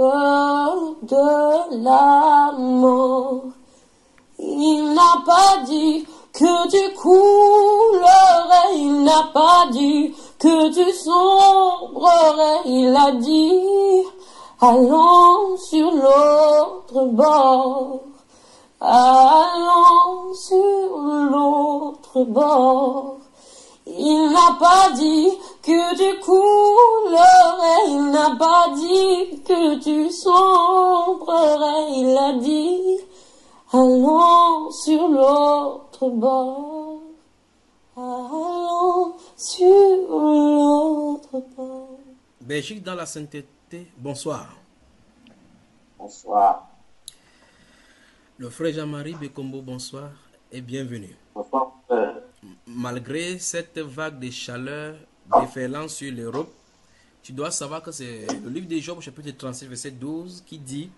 peur de la mort. Il n'a pas dit que tu coulerais, il n'a pas dit que tu sombrerais, il a dit, allons sur l'autre bord, allons sur l'autre bord. Il n'a pas dit que tu coulerais, il n'a pas dit que tu sombrerais, il a dit, allons sur l'autre bord, allons sur l'autre bord. Belgique dans la sainteté, bonsoir. Bonsoir. Le frère Jean-Marie Bekombo, bonsoir et bienvenue. Bonsoir, frère. Malgré cette vague de chaleur déferlant sur l'Europe, tu dois savoir que c'est le livre de Job, chapitre 36, verset 12, qui dit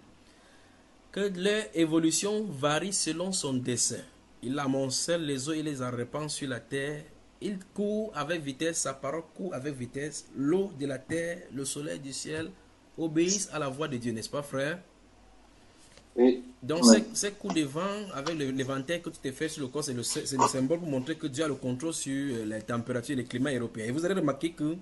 que leur évolution varie selon son dessein. Il amoncelle les eaux et les en répand sur la terre. Il court avec vitesse, sa parole court avec vitesse. L'eau de la terre, le soleil du ciel obéissent à la voix de Dieu, n'est-ce pas, frère? Oui. Donc, Oui. ces coups de vent avec l'éventail que tu t'es fait sur le corps, c'est le symbole pour montrer que Dieu a le contrôle sur les températures et les climats européens. Et vous allez remarquer que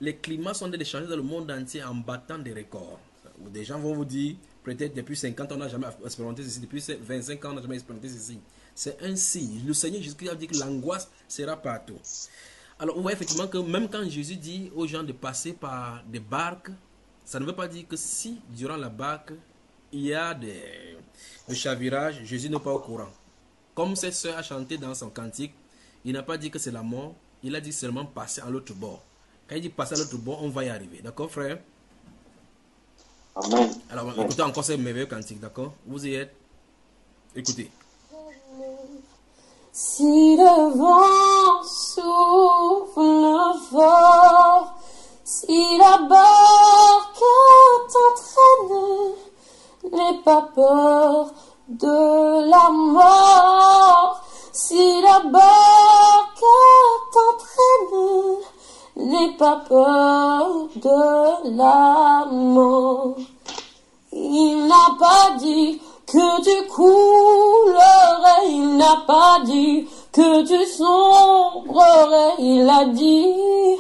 les climats sont en train de changer dans le monde entier en battant des records. Des gens vont vous dire, peut-être depuis 50 ans, on n'a jamais expérimenté ceci, depuis 25 ans, on n'a jamais expérimenté ceci. C'est un signe. Le Seigneur Jésus-Christ a dit que l'angoisse sera partout. Alors, on voit effectivement que même quand Jésus dit aux gens de passer par des barques, ça ne veut pas dire que si, durant la barque, il y a le chavirage, Jésus n'est pas au courant. Comme cette soeur a chanté dans son cantique, il n'a pas dit que c'est la mort, il a dit seulement passer à l'autre bord. Quand il dit passer à l'autre bord, on va y arriver. D'accord, frère? Amen. Alors, Amen. écoutez encore ce merveilleux cantique, d'accord? Vous y êtes? Écoutez. Si le vent souffle fort, si la barque t'entraîne, n'aie pas peur de la mort. Si la barque t'entraîne, n'aie pas peur de la mort. Il n'a pas dit que tu coulerais, il n'a pas dit que tu sombrerais, il a dit,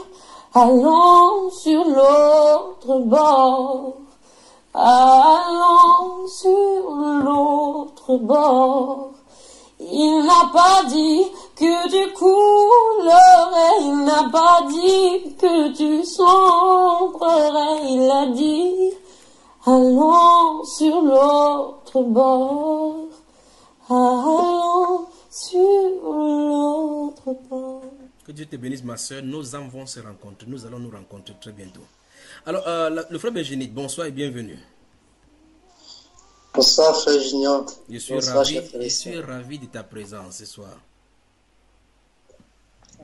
allons sur l'autre bord, allons sur l'autre bord. Il n'a pas dit que tu coulerais, il n'a pas dit que tu sombrerais, il a dit, allons sur l'autre bord, allons sur l'autre bord. Que Dieu te bénisse, ma soeur. Nos âmes vont se rencontrer. Nous allons nous rencontrer très bientôt. Alors, le frère Benjinite, bonsoir et bienvenue. Bonsoir, frère Junior. Je suis Bonsoir, cher frère. je suis ravi de ta présence ce soir.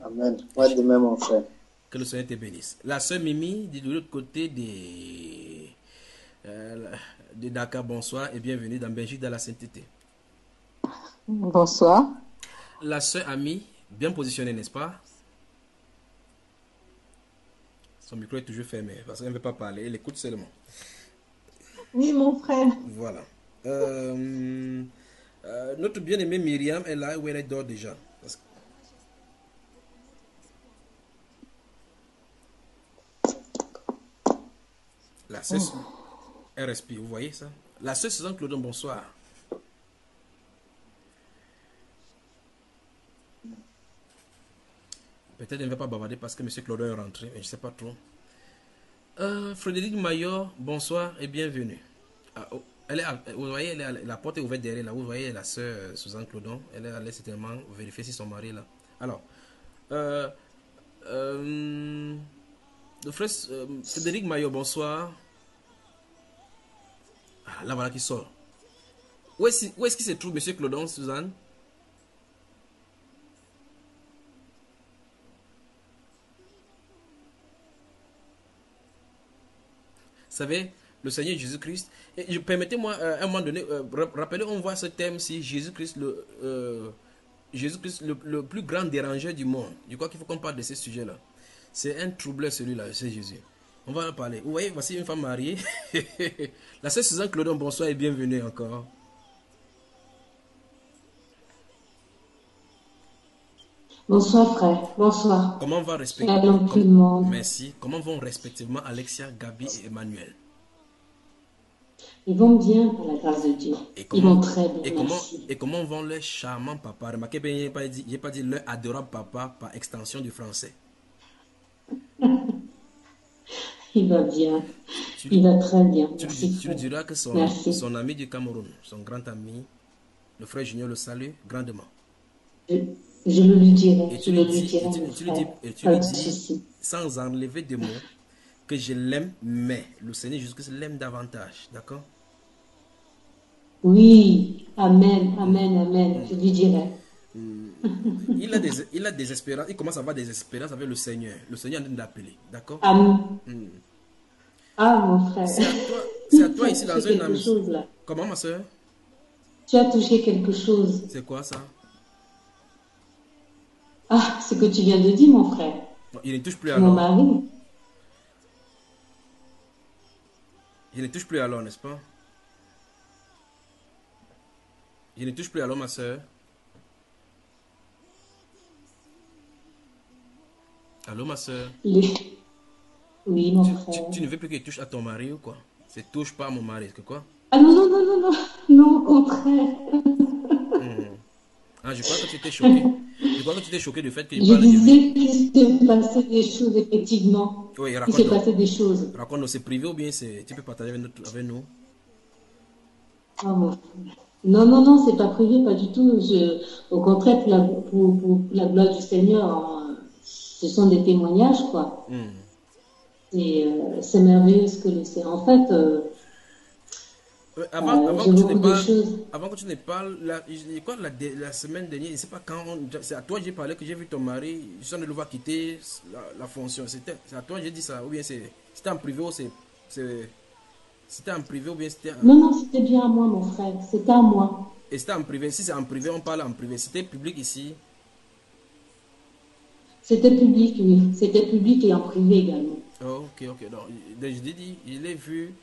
Amen. Moi de même, mon frère. Que le Seigneur te bénisse. La sœur Mimi, de l'autre côté de Dakar, bonsoir et bienvenue dans Belgique dans la sainteté. Bonsoir. La sœur Ami, bien positionnée, n'est-ce pas? Son micro est toujours fermé parce qu'elle ne veut pas parler, elle écoute seulement. Oui, mon frère. Voilà. Notre bien-aimée Myriam est là où elle dort déjà. Parce que... La sœur, elle respire, vous voyez ça? La sœur Suzanne Claudon, bonsoir. Peut-être elle ne va pas bavarder parce que M. Claudon est rentré, mais je ne sais pas trop. Frédéric Mayor, bonsoir et bienvenue. Ah, oh, vous voyez, la porte est ouverte derrière là. Vous voyez la sœur Suzanne Claudon. Elle est allée certainement vérifier si son mari est là. Alors, le frère Frédéric Mayor, bonsoir. Ah, là voilà qui sort. Où est-ce qu'il se trouve, M. Claudon, Suzanne? Vous savez, le Seigneur Jésus-Christ. Et permettez-moi, à un moment donné, rappelez, on voit ce thème si Jésus-Christ, le plus grand dérangeur du monde. Je crois qu'il faut qu'on parle de ce sujet-là. C'est un troubleur, celui-là, c'est Jésus. On va en parler. Vous voyez, voici une femme mariée. La sœur Suzanne Clodon, bonsoir et bienvenue encore. Bonsoir frère, bonsoir. Comment va Shalom tout le monde. Merci. Comment vont respectivement Alexia, Gabi et Emmanuel? Ils vont bien par la grâce de Dieu. Ils vont très bien, merci. Et comment vont les charmants papas? Remarquez bien, je n'ai pas dit leur adorable papa par extension du français. Il va bien. Il va très bien. Tu lui diras que son ami du Cameroun, son grand ami, le frère Junior, le salue grandement. Je le lui dirai. Et tu lui dis, sans enlever de mots, que je l'aime, mais le Seigneur Jésus-Christ l'aime davantage. D'accord? Oui. Amen, amen, amen. Je lui dirai. Il a des espérances. Il commence à avoir des espérances avec le Seigneur. Le Seigneur est en train d'appeler. D'accord? Amen. Ah, mon frère. C'est à toi ici dans un ami. Comment, ma soeur? Tu as touché quelque chose. C'est quoi ça? Ah, ce que tu viens de dire, mon frère. Il ne touche plus alors. Mon mari. Il ne touche plus alors, n'est-ce pas? Il ne touche plus alors, ma soeur. Allô, ma soeur? Oui, mon frère. Tu ne veux plus qu'il touche à ton mari ou quoi? C'est touche pas à mon mari, que quoi? Ah non, non, non, non, non. Non, au contraire. Ah, je crois que tu étais choqué. Je crois que tu étais choqué du fait que je disais qu'il s'est passé des choses, effectivement. Oui, il s'est passé des choses. Raconte-nous, c'est privé ou bien tu peux partager avec nous? Ah, mon frère. Non, non, non, c'est pas privé, pas du tout. Au contraire, pour la gloire du Seigneur, ce sont des témoignages, quoi. Et c'est merveilleux ce que le Seigneur. En fait, avant que tu ne parles, la semaine dernière, je ne sais pas quand, c'est à toi que j'ai parlé, que j'ai vu ton mari, je suis en train de le voir quitter la fonction. C'est à toi que j'ai dit ça, ou bien c'était en privé ou c'était en privé ou bien c'était... Non, non, c'était bien à moi, mon frère, c'était à moi. Et c'était en privé, si c'est en privé, on parle en privé. C'était public ici? C'était public, oui. C'était public et en privé également. Oh, ok, ok. Donc, je dis, il est vu...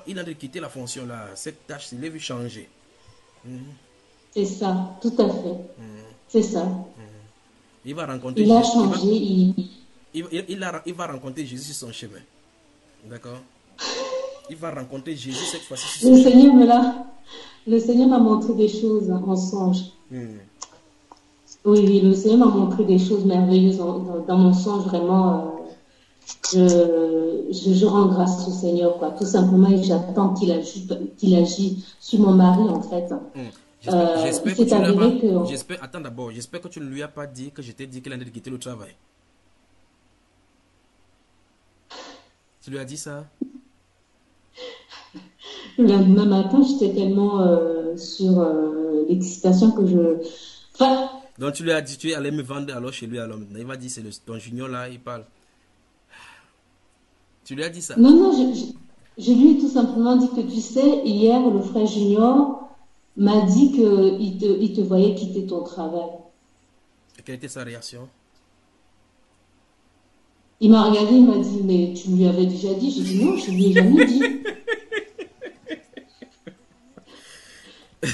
Il a de quitter la fonction là, cette tâche, il l'a vu changer. C'est ça, tout à fait. C'est ça. Il va rencontrer il a changé. Il va rencontrer Jésus sur son chemin. D'accord? Il va rencontrer Jésus cette fois-ci sur son chemin. Le Seigneur m'a montré des choses en songe. Oui, le Seigneur m'a montré des choses merveilleuses dans mon songe, vraiment. Je rends grâce au Seigneur, quoi. Tout simplement, et j'attends qu'il agisse sur mon mari, en fait. Attends d'abord, j'espère que tu ne lui as pas dit que je t'ai dit qu'elle allait quitter le travail. Tu lui as dit ça? Le lendemain matin, j'étais tellement sur l'excitation que Enfin, donc tu lui as dit, tu allais me vendre alors chez lui alors. Il va dire, c'est ton junior là, il parle. Tu lui as dit ça? Non, non, je lui ai tout simplement dit que tu sais, hier, le frère Junior m'a dit qu'il te voyait quitter ton travail. Et quelle était sa réaction? Il m'a regardé, il m'a dit, mais tu lui avais déjà dit? J'ai dit non, je lui ai jamais dit.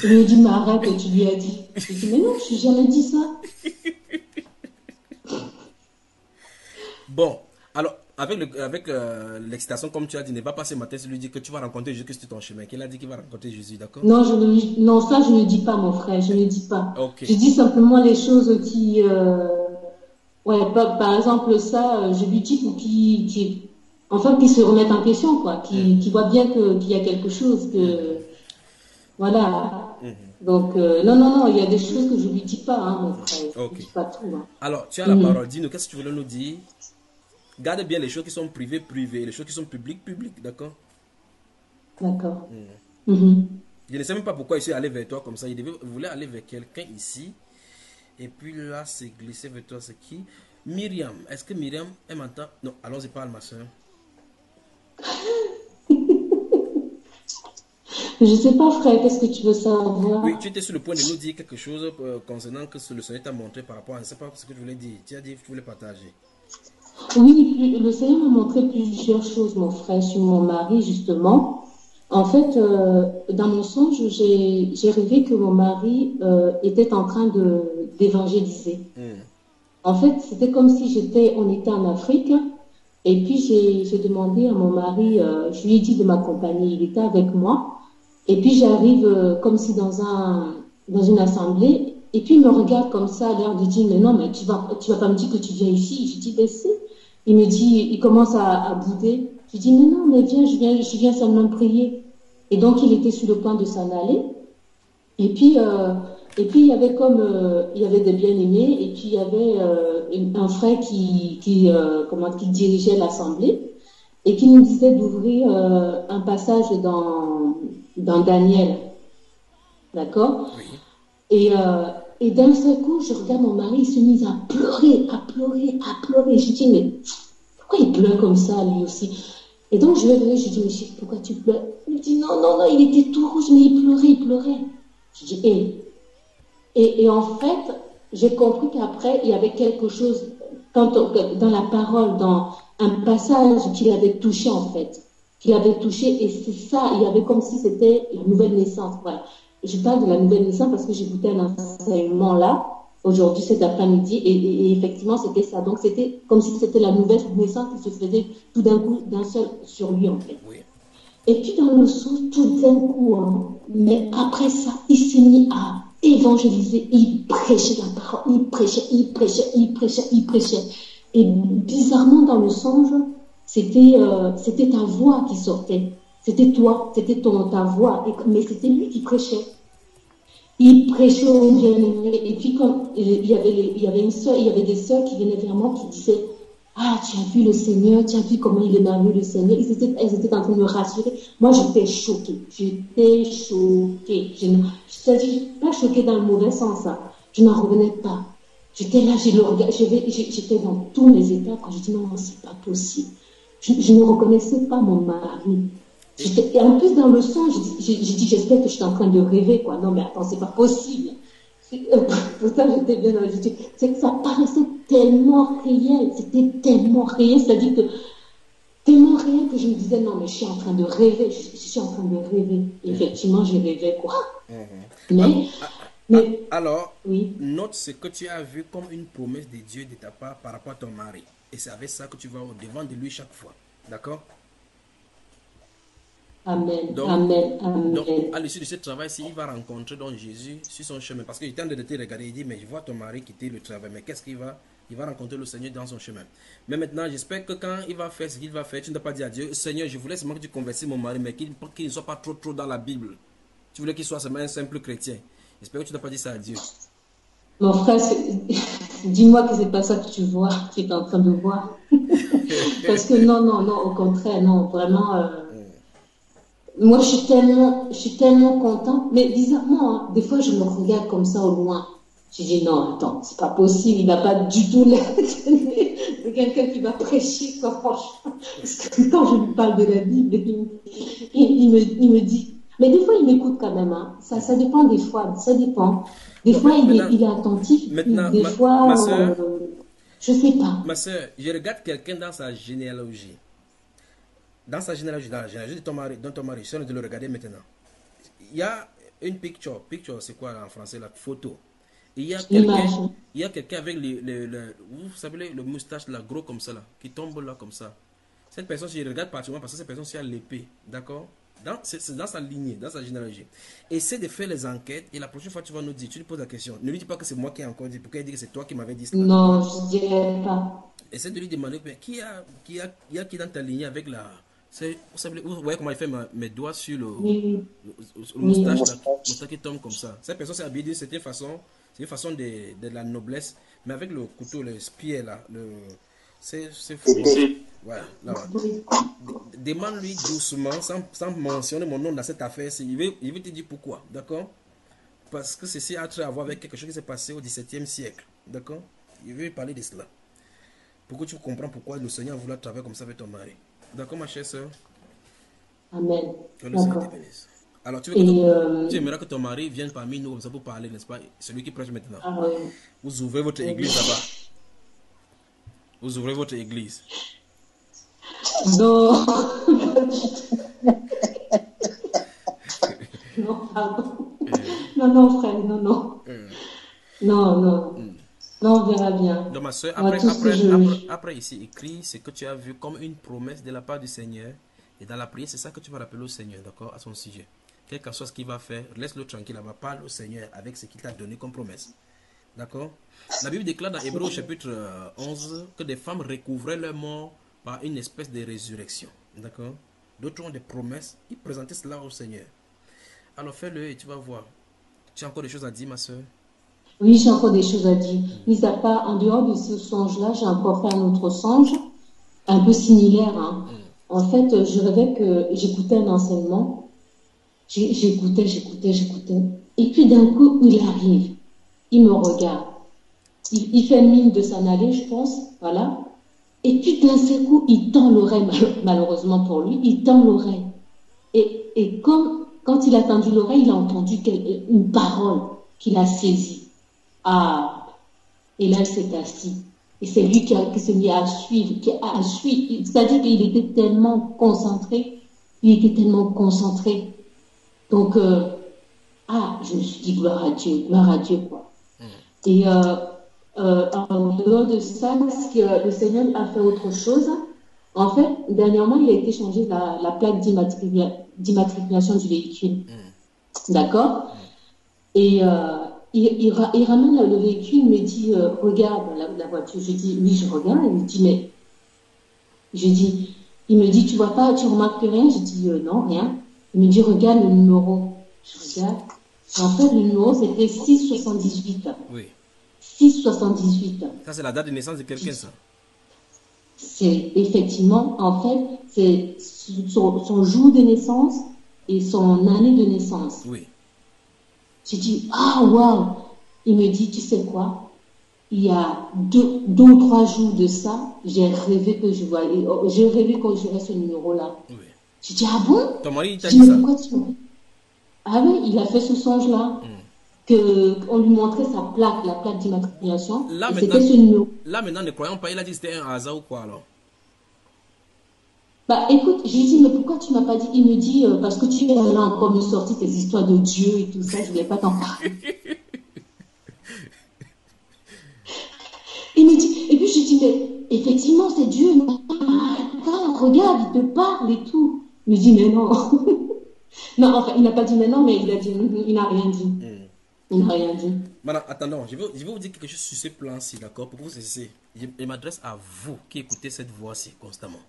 Il me dit, mais arrête, tu lui as dit. J'ai dit, mais non, je n'ai jamais dit ça. Bon, alors, avec l'excitation, comme tu as dit, ne va pas ce matin, c'est lui dire que tu vas rencontrer Jésus sur ton chemin. Qu'il a dit qu'il va rencontrer Jésus, d'accord? Non, non, ça, je ne dis pas, mon frère, je ne dis pas. Okay. Je dis simplement les choses qui... par exemple, ça, je lui dis pour qu'il se remette en question, quoi. Qu'il voit bien qu'il y a quelque chose, que... Voilà. Donc, non, il y a des choses que je ne lui dis pas, hein, mon frère. Je ne dis pas tout. Hein. Alors, tu as la parole. Dis-nous, qu'est-ce que tu voulais nous dire? Garde bien les choses qui sont privées, les choses qui sont publiques, d'accord? D'accord. Je ne sais même pas pourquoi il s'est allé vers toi comme ça. Il voulait aller vers quelqu'un ici. Et puis là, c'est glissé vers toi. C'est qui? Myriam. Est-ce que Myriam, elle m'entend? Non, allons-y, parle, ma soeur. Je ne sais pas, frère, qu'est-ce que tu veux savoir? Oui, tu étais sur le point de nous dire quelque chose concernant que le Seigneur t'a montré par rapport à... Je ne sais pas ce que tu voulais dire. Tu as dit que tu voulais partager. Oui, le Seigneur m'a montré plusieurs choses, mon frère, sur mon mari, justement. En fait, dans mon songe, j'ai rêvé que mon mari était en train d'évangéliser. En fait, c'était comme si on était en Afrique, et puis j'ai demandé à mon mari, je lui ai dit de m'accompagner, il était avec moi, et puis j'arrive comme si dans une assemblée, et puis il me regarde comme ça, à l'air de dire, mais non, mais tu vas pas me dire que tu viens ici. Je dis, ben si. Il me dit, il commence à bouder. Je dis, mais non, mais viens, je viens seulement prier. Et donc il était sur le point de s'en aller. Et puis il y avait il y avait des bien-aimés, et puis il y avait un frère qui dirigeait l'assemblée et qui nous disait d'ouvrir un passage dans Daniel. D'accord? Oui. Et d'un seul coup, je regarde mon mari, il se met à pleurer, à pleurer, à pleurer. Je dis, mais pourquoi il pleure comme ça, lui aussi? Et donc, je vais venir, je dis, mais chérie, pourquoi tu pleures? Il me dit, non, non, non, il était tout rouge, mais il pleurait. Je dis, et en fait, j'ai compris qu'après, il y avait quelque chose, dans la parole, dans un passage qu'il avait touché, en fait. Qu'il avait touché, et c'est ça, il y avait comme si c'était une nouvelle naissance, voilà. Je parle de la nouvelle naissance parce que j'écoutais un enseignement là, aujourd'hui, cet après-midi, et effectivement, c'était ça. Donc, c'était comme si c'était la nouvelle naissance qui se faisait tout d'un coup, d'un seul sur lui, en fait. Oui. Et puis, dans le sens, tout d'un coup, hein, mais après ça, il s'est mis à évangéliser, il prêchait la parole, il prêchait. Et bizarrement, dans le songe, c'était ta voix qui sortait. C'était toi, c'était ta voix, mais c'était lui qui prêchait. Il prêchait aux bien-aimés, et puis comme il y avait des sœurs qui venaient vers moi qui disaient, ah, tu as vu le Seigneur, tu as vu comment il est merveilleux le Seigneur. Elles étaient en train de me rassurer. Moi, j'étais choquée. C'est-à-dire, pas choquée dans le mauvais sens, hein. Je n'en revenais pas. J'étais là, j'étais dans tous mes états quand je dis non, c'est pas possible. Je ne reconnaissais pas mon mari. Et en plus, dans le son, j'ai dit, j'espère que je suis en train de rêver, quoi. Non, mais attends, c'est pas possible. Pourtant, j'étais bien dans le dit, c'est que ça paraissait tellement réel. C'était tellement réel. C'est-à-dire que, tellement réel que je me disais, non, mais je suis en train de rêver. Je suis en train de rêver. Et effectivement, je rêvais, quoi. Mais alors, oui. note ce que tu as vu comme une promesse de Dieu de ta part par rapport à ton mari. Et c'est avec ça que tu vas au-devant de lui chaque fois. D'accord? Amen, donc, amen, amen. Donc, à l'issue de ce travail-ci, il va rencontrer donc Jésus sur son chemin. Parce qu'il est en train de te regarder, il dit, mais je vois ton mari quitter le travail. Mais qu'est-ce qu'il va? Il va rencontrer le Seigneur dans son chemin. Mais maintenant, j'espère que quand il va faire ce qu'il va faire, tu ne dois pas dire à Dieu, Seigneur, je voulais seulement que tu convertisses mon mari, mais qu'il ne soit pas trop dans la Bible. Tu voulais qu'il soit seulement un simple chrétien. J'espère que tu ne dois pas dire ça à Dieu. Mon frère, dis-moi que c'est pas ça que tu vois, que tu es en train de voir. Parce que non, au contraire, non, vraiment... Moi, je suis tellement contente. Mais bizarrement, hein, des fois, je me regarde comme ça au loin. Je dis, non, attends, c'est pas possible. Il n'a pas du tout l'air de quelqu'un qui va prêcher, quoi, franchement. Parce que quand je lui parle de la Bible, il me dit... Mais des fois, il m'écoute quand même. Hein. Ça dépend des fois. Ça dépend. Des fois, il est attentif. Des fois, ma soeur, je sais pas. Ma soeur, je regarde quelqu'un dans sa généalogie. Dans la généalogie de ton mari, je suis en train de le regarder maintenant. Il y a une picture. Picture, c'est quoi en français, la photo. Et il y a quelqu'un avec vous savez, le moustache là, gros comme ça, là, qui tombe là comme ça. Cette personne, je regarde particulièrement parce que cette personne, c'est à l'épée. D'accord? C'est dans sa lignée, dans sa généalogie. Essaie de faire les enquêtes et la prochaine fois, tu vas nous dire, tu lui poses la question. Ne lui dis pas que c'est moi qui ai encore dit. Pourquoi il dit que c'est toi qui m'avais dit ça? Non, je ne dirais pas. Essaie de lui demander, mais qui dans ta lignée avec la... Vous voyez comment il fait mes doigts sur le moustache, moustache qui tombe comme ça. Cette personne s'est habillée d'une certaine façon. C'est une façon de la noblesse. Mais avec le couteau, le spier là, c'est fou. Voilà, là, demande-lui doucement, sans mentionner mon nom dans cette affaire. Il veut te dire pourquoi, d'accord? Parce que ceci a trait à voir avec quelque chose qui s'est passé au XVIIe siècle, d'accord? Il veut parler de cela. Pour que tu comprends pourquoi le Seigneur a voulu travailler comme ça avec ton mari. D'accord, ma chère soeur? Amen. Que le Seigneur te bénisse. Alors, tu aimerais que ton mari vienne parmi nous comme ça pour parler, n'est-ce pas? Celui qui prêche maintenant. Ah, oui. Vous ouvrez votre église là-bas. Vous ouvrez votre église. Non. Non, pardon. Non, frère, non. Non. Non, on verra bien. Donc, ma soeur, Moi, tout ce que après ici, écrit ce que tu as vu comme une promesse de la part du Seigneur. Et dans la prière, c'est ça que tu vas rappeler au Seigneur, d'accord, à son sujet. Quel que soit ce qu'il va faire, laisse-le tranquille là-bas. Parle au Seigneur avec ce qu'il t'a donné comme promesse. D'accord? La Bible déclare dans Hébreux chapitre 11 que des femmes recouvraient leur mort par une espèce de résurrection. D'accord? D'autres ont des promesses. Ils présentaient cela au Seigneur. Alors fais-le et tu vas voir. Tu as encore des choses à dire, ma soeur? Oui, j'ai encore des choses à dire. Mis à part, en dehors de ce songe-là, j'ai encore fait un autre songe, un peu similaire. Hein. En fait, je rêvais que j'écoutais un enseignement. J'écoutais. Et puis d'un coup, il arrive. Il me regarde. Il fait mine de s'en aller, je pense. Voilà. Et puis d'un seul coup, il tend l'oreille, malheureusement pour lui, il tend l'oreille. Et quand il a tendu l'oreille, il a entendu une parole qu'il a saisie. Ah, et là, il s'est assis. Et c'est lui qui s'est mis à suivre, c'est-à-dire qu'il était tellement concentré. Donc, je me suis dit, gloire à Dieu, quoi. Et en dehors de ça, le Seigneur a fait autre chose. En fait, dernièrement, il a été changé la plaque d'immatriculation du véhicule. D'accord? Et il ramène le véhicule, il me dit, regarde la voiture. Je dis, oui, je regarde. Il me dit, tu vois pas, tu remarques rien? Je dis, non, rien. Il me dit, regarde le numéro. Je regarde. En fait, le numéro, c'était 678. Oui. 678. Ça, c'est la date de naissance de quelqu'un, ça? C'est effectivement, en fait, c'est son jour de naissance et son année de naissance. Oui. J'ai dit, ah, waouh! Il me dit, tu sais quoi? Il y a deux ou trois jours de ça, j'ai rêvé que je j'aurais ce numéro-là. Oui. J'ai dit, ah bon? Ton mari, il t'a dit ça? Ah oui, il a fait ce songe-là. Qu'on lui montrait sa plaque, la plaque d'immatriculation. C'était ce numéro. Là, maintenant, ne croyons pas, il a dit que c'était un hasard ou quoi alors? Bah écoute, je lui dis, mais pourquoi tu m'as pas dit? Il me dit, parce que tu es là encore me sortir tes histoires de Dieu et tout ça, je voulais pas t'en parler. Il me dit, et puis je lui dis, mais effectivement, c'est Dieu. Regarde, il te parle et tout. Il me dit, mais non. Non, enfin, il n'a pas dit mais non, mais il a dit, il n'a rien dit. Il n'a rien dit. Maintenant, attendons, je vais vous dire quelque chose sur ce plan-ci, d'accord? Pour que vous cessiez. Je m'adresse à vous qui écoutez cette voix-ci constamment.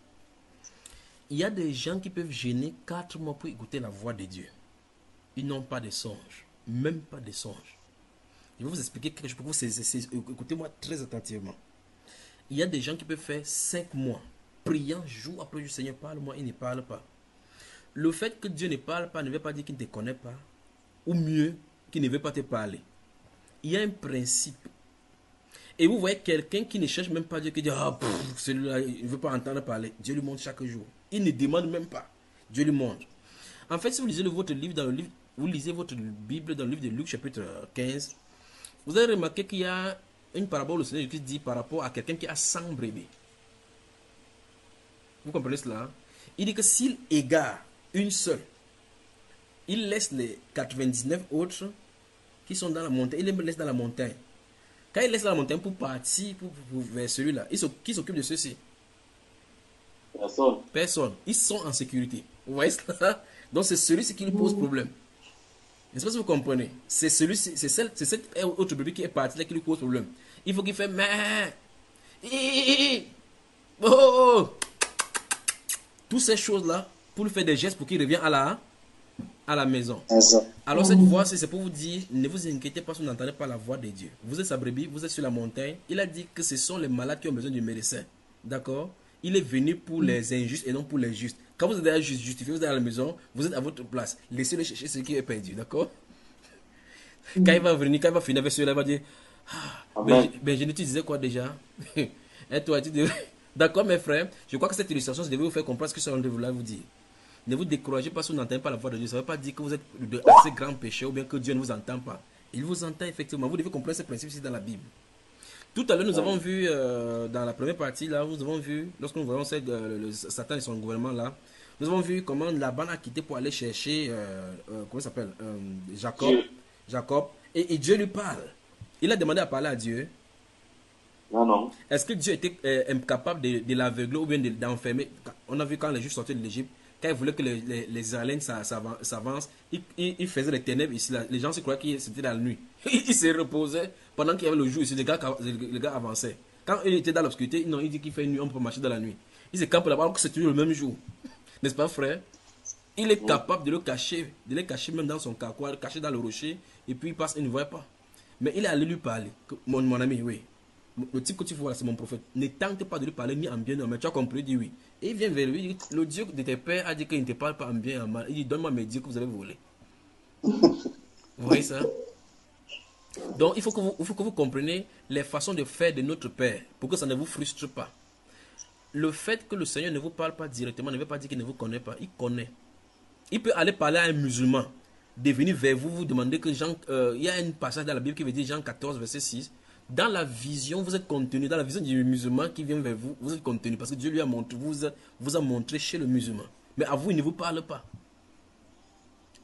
Il y a des gens qui peuvent gêner 4 mois pour écouter la voix de Dieu. Ils n'ont pas de songe, même pas de songe. Je vais vous expliquer quelque chose pour que vous cessiez. Écoutez-moi très attentivement. Il y a des gens qui peuvent faire 5 mois, priant jour après jour, Seigneur, parle-moi, il ne parle pas. Le fait que Dieu ne parle pas ne veut pas dire qu'il ne te connaît pas, ou mieux, qu'il ne veut pas te parler. Il y a un principe. Et vous voyez quelqu'un qui ne cherche même pas Dieu, qui dit, celui-là, il ne veut pas entendre parler. Dieu lui montre chaque jour. Il ne demande même pas. Dieu lui montre. En fait, si vous lisez votre livre, vous lisez votre Bible dans le livre de Luc, chapitre 15, vous allez remarquer qu'il y a une parabole au Seigneur qui dit par rapport à quelqu'un qui a 100 brebis. Vous comprenez cela? Il dit que s'il égare une seule, il laisse les 99 autres qui sont dans la montagne, il les laisse dans la montagne. Quand il laisse dans la montagne pour partir vers celui-là, qui s'occupe de ceux-ci? Personne. Ils sont en sécurité. Vous voyez cela? Donc c'est celui-ci qui lui pose problème. N'est-ce pas si vous comprenez? C'est cette autre bébé qui est parti là qui lui pose problème. Il faut qu'il fasse toutes ces choses-là pour lui faire des gestes pour qu'il revienne à la maison. Alors cette voix, c'est pour vous dire, ne vous inquiétez pas si vous n'entendez pas la voix de Dieu. Vous êtes sa brebis, vous êtes sur la montagne. Il a dit que ce sont les malades qui ont besoin du médecin. D'accord? Il est venu pour les injustes et non pour les justes. Quand vous êtes déjà justifié, vous êtes à la maison, vous êtes à votre place. Laissez-le chercher ce qui est perdu. D'accord? Quand il va venir, quand il va finir avec celui-là, il va dire, je tu disais quoi déjà? Et toi, tu dis, d'accord mes frères, je crois que cette illustration, je devais vous faire comprendre ce que je voulais vous dire. Ne vous découragez pas si vous n'entendez pas la voix de Dieu. Ça ne veut pas dire que vous êtes de assez grands péchés ou bien que Dieu ne vous entend pas. Il vous entend effectivement. Vous devez comprendre ce principe ici dans la Bible. Tout à l'heure, nous avons vu, dans la première partie, là, nous avons vu, lorsque nous voyons Satan et son gouvernement là, nous avons vu comment Laban a quitté pour aller chercher, comment il s'appelle, Jacob. Dieu. Jacob, et Dieu lui parle. Il a demandé à parler à Dieu. Non, non. Est-ce que Dieu était incapable de l'aveugler ou bien d'enfermer? On a vu quand les Juifs sortaient de l'Égypte, quand ils voulaient que les Israéliens s'avancent, ils faisaient les ténèbres ici. Là. Les gens se croyaient que c'était la nuit. Ils se reposaient pendant qu'il y avait le jour ici. Les gars avançaient. Quand ils étaient dans l'obscurité, non, il dit qu'il fait nuit, on peut marcher dans la nuit. Ils se campent là-bas alors que c'est toujours le même jour. N'est-ce pas, frère? Il est capable de le cacher, même dans son carquois, caché dans le rocher, et puis il passe, il ne voit pas. Mais il est allé lui parler. Mon ami, oui. Le type que tu vois là, c'est mon prophète. Ne tente pas de lui parler ni en bien ni en mal. Tu as compris, il dit oui. Et il vient vers lui, il dit, le Dieu de tes pères a dit qu'il ne te parle pas en bien et en mal. Il dit, donne-moi mes dieux que vous avez volés. Vous voyez ça? Donc il faut que vous compreniez les façons de faire de notre Père, pour que ça ne vous frustre pas. Le fait que le Seigneur ne vous parle pas directement ne veut pas dire qu'il ne vous connaît pas. Il connaît. Il peut aller parler à un musulman, de venir vers vous, vous demander que Jean... il y a un passage dans la Bible qui veut dire Jean 14, verset 6. Dans la vision, vous êtes contenu. Dans la vision du musulman qui vient vers vous, vous êtes contenu. Parce que Dieu lui a montré, vous a montré chez le musulman. Mais à vous, il ne vous parle pas.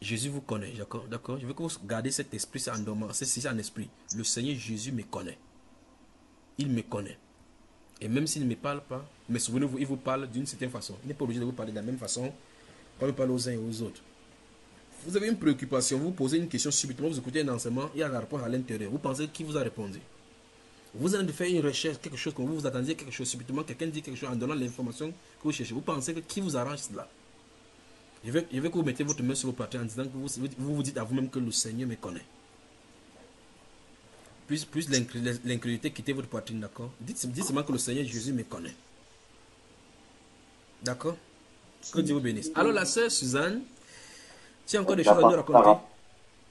Jésus vous connaît, d'accord? Je veux que vous gardez cet esprit, c'est en dormant. C'est un esprit. Le Seigneur Jésus me connaît. Il me connaît. Et même s'il ne me parle pas, mais souvenez-vous, il vous parle d'une certaine façon. Il n'est pas obligé de vous parler de la même façon qu'on lui parle aux uns et aux autres. Vous avez une préoccupation, vous posez une question subitement, vous écoutez un enseignement, il y a la réponse à l'intérieur. Vous pensez qui vous a répondu. Vous allez faire une recherche, quelque chose que vous attendiez, quelque chose subitement, quelqu'un dit quelque chose en donnant l'information que vous cherchez. Vous pensez que qui vous arrange cela. Je veux que vous mettez votre main sur vos poitrines en disant que vous dites à vous-même que le Seigneur me connaît. Plus l'incrédulité, quittez votre poitrine, d'accord? Dites seulement que le Seigneur Jésus me connaît. D'accord? Que Dieu vous bénisse. Alors la sœur Suzanne, tu as encore des choses à nous raconter?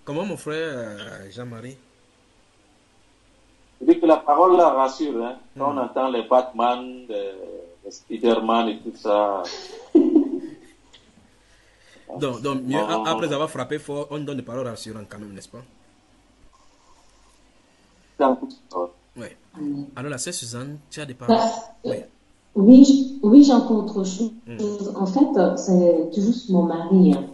Comment mon frère Jean-Marie? Je dis que la parole la rassure, hein. Quand on entend les Batman, les Spider-Man et tout ça. Donc mieux, après avoir frappé fort, on donne des paroles rassurantes quand même, n'est-ce pas? Oui. Alors la sœur Suzanne, tu as des paroles? Oui, j'entends autre chose. En fait, c'est tout juste mon mari. Hein.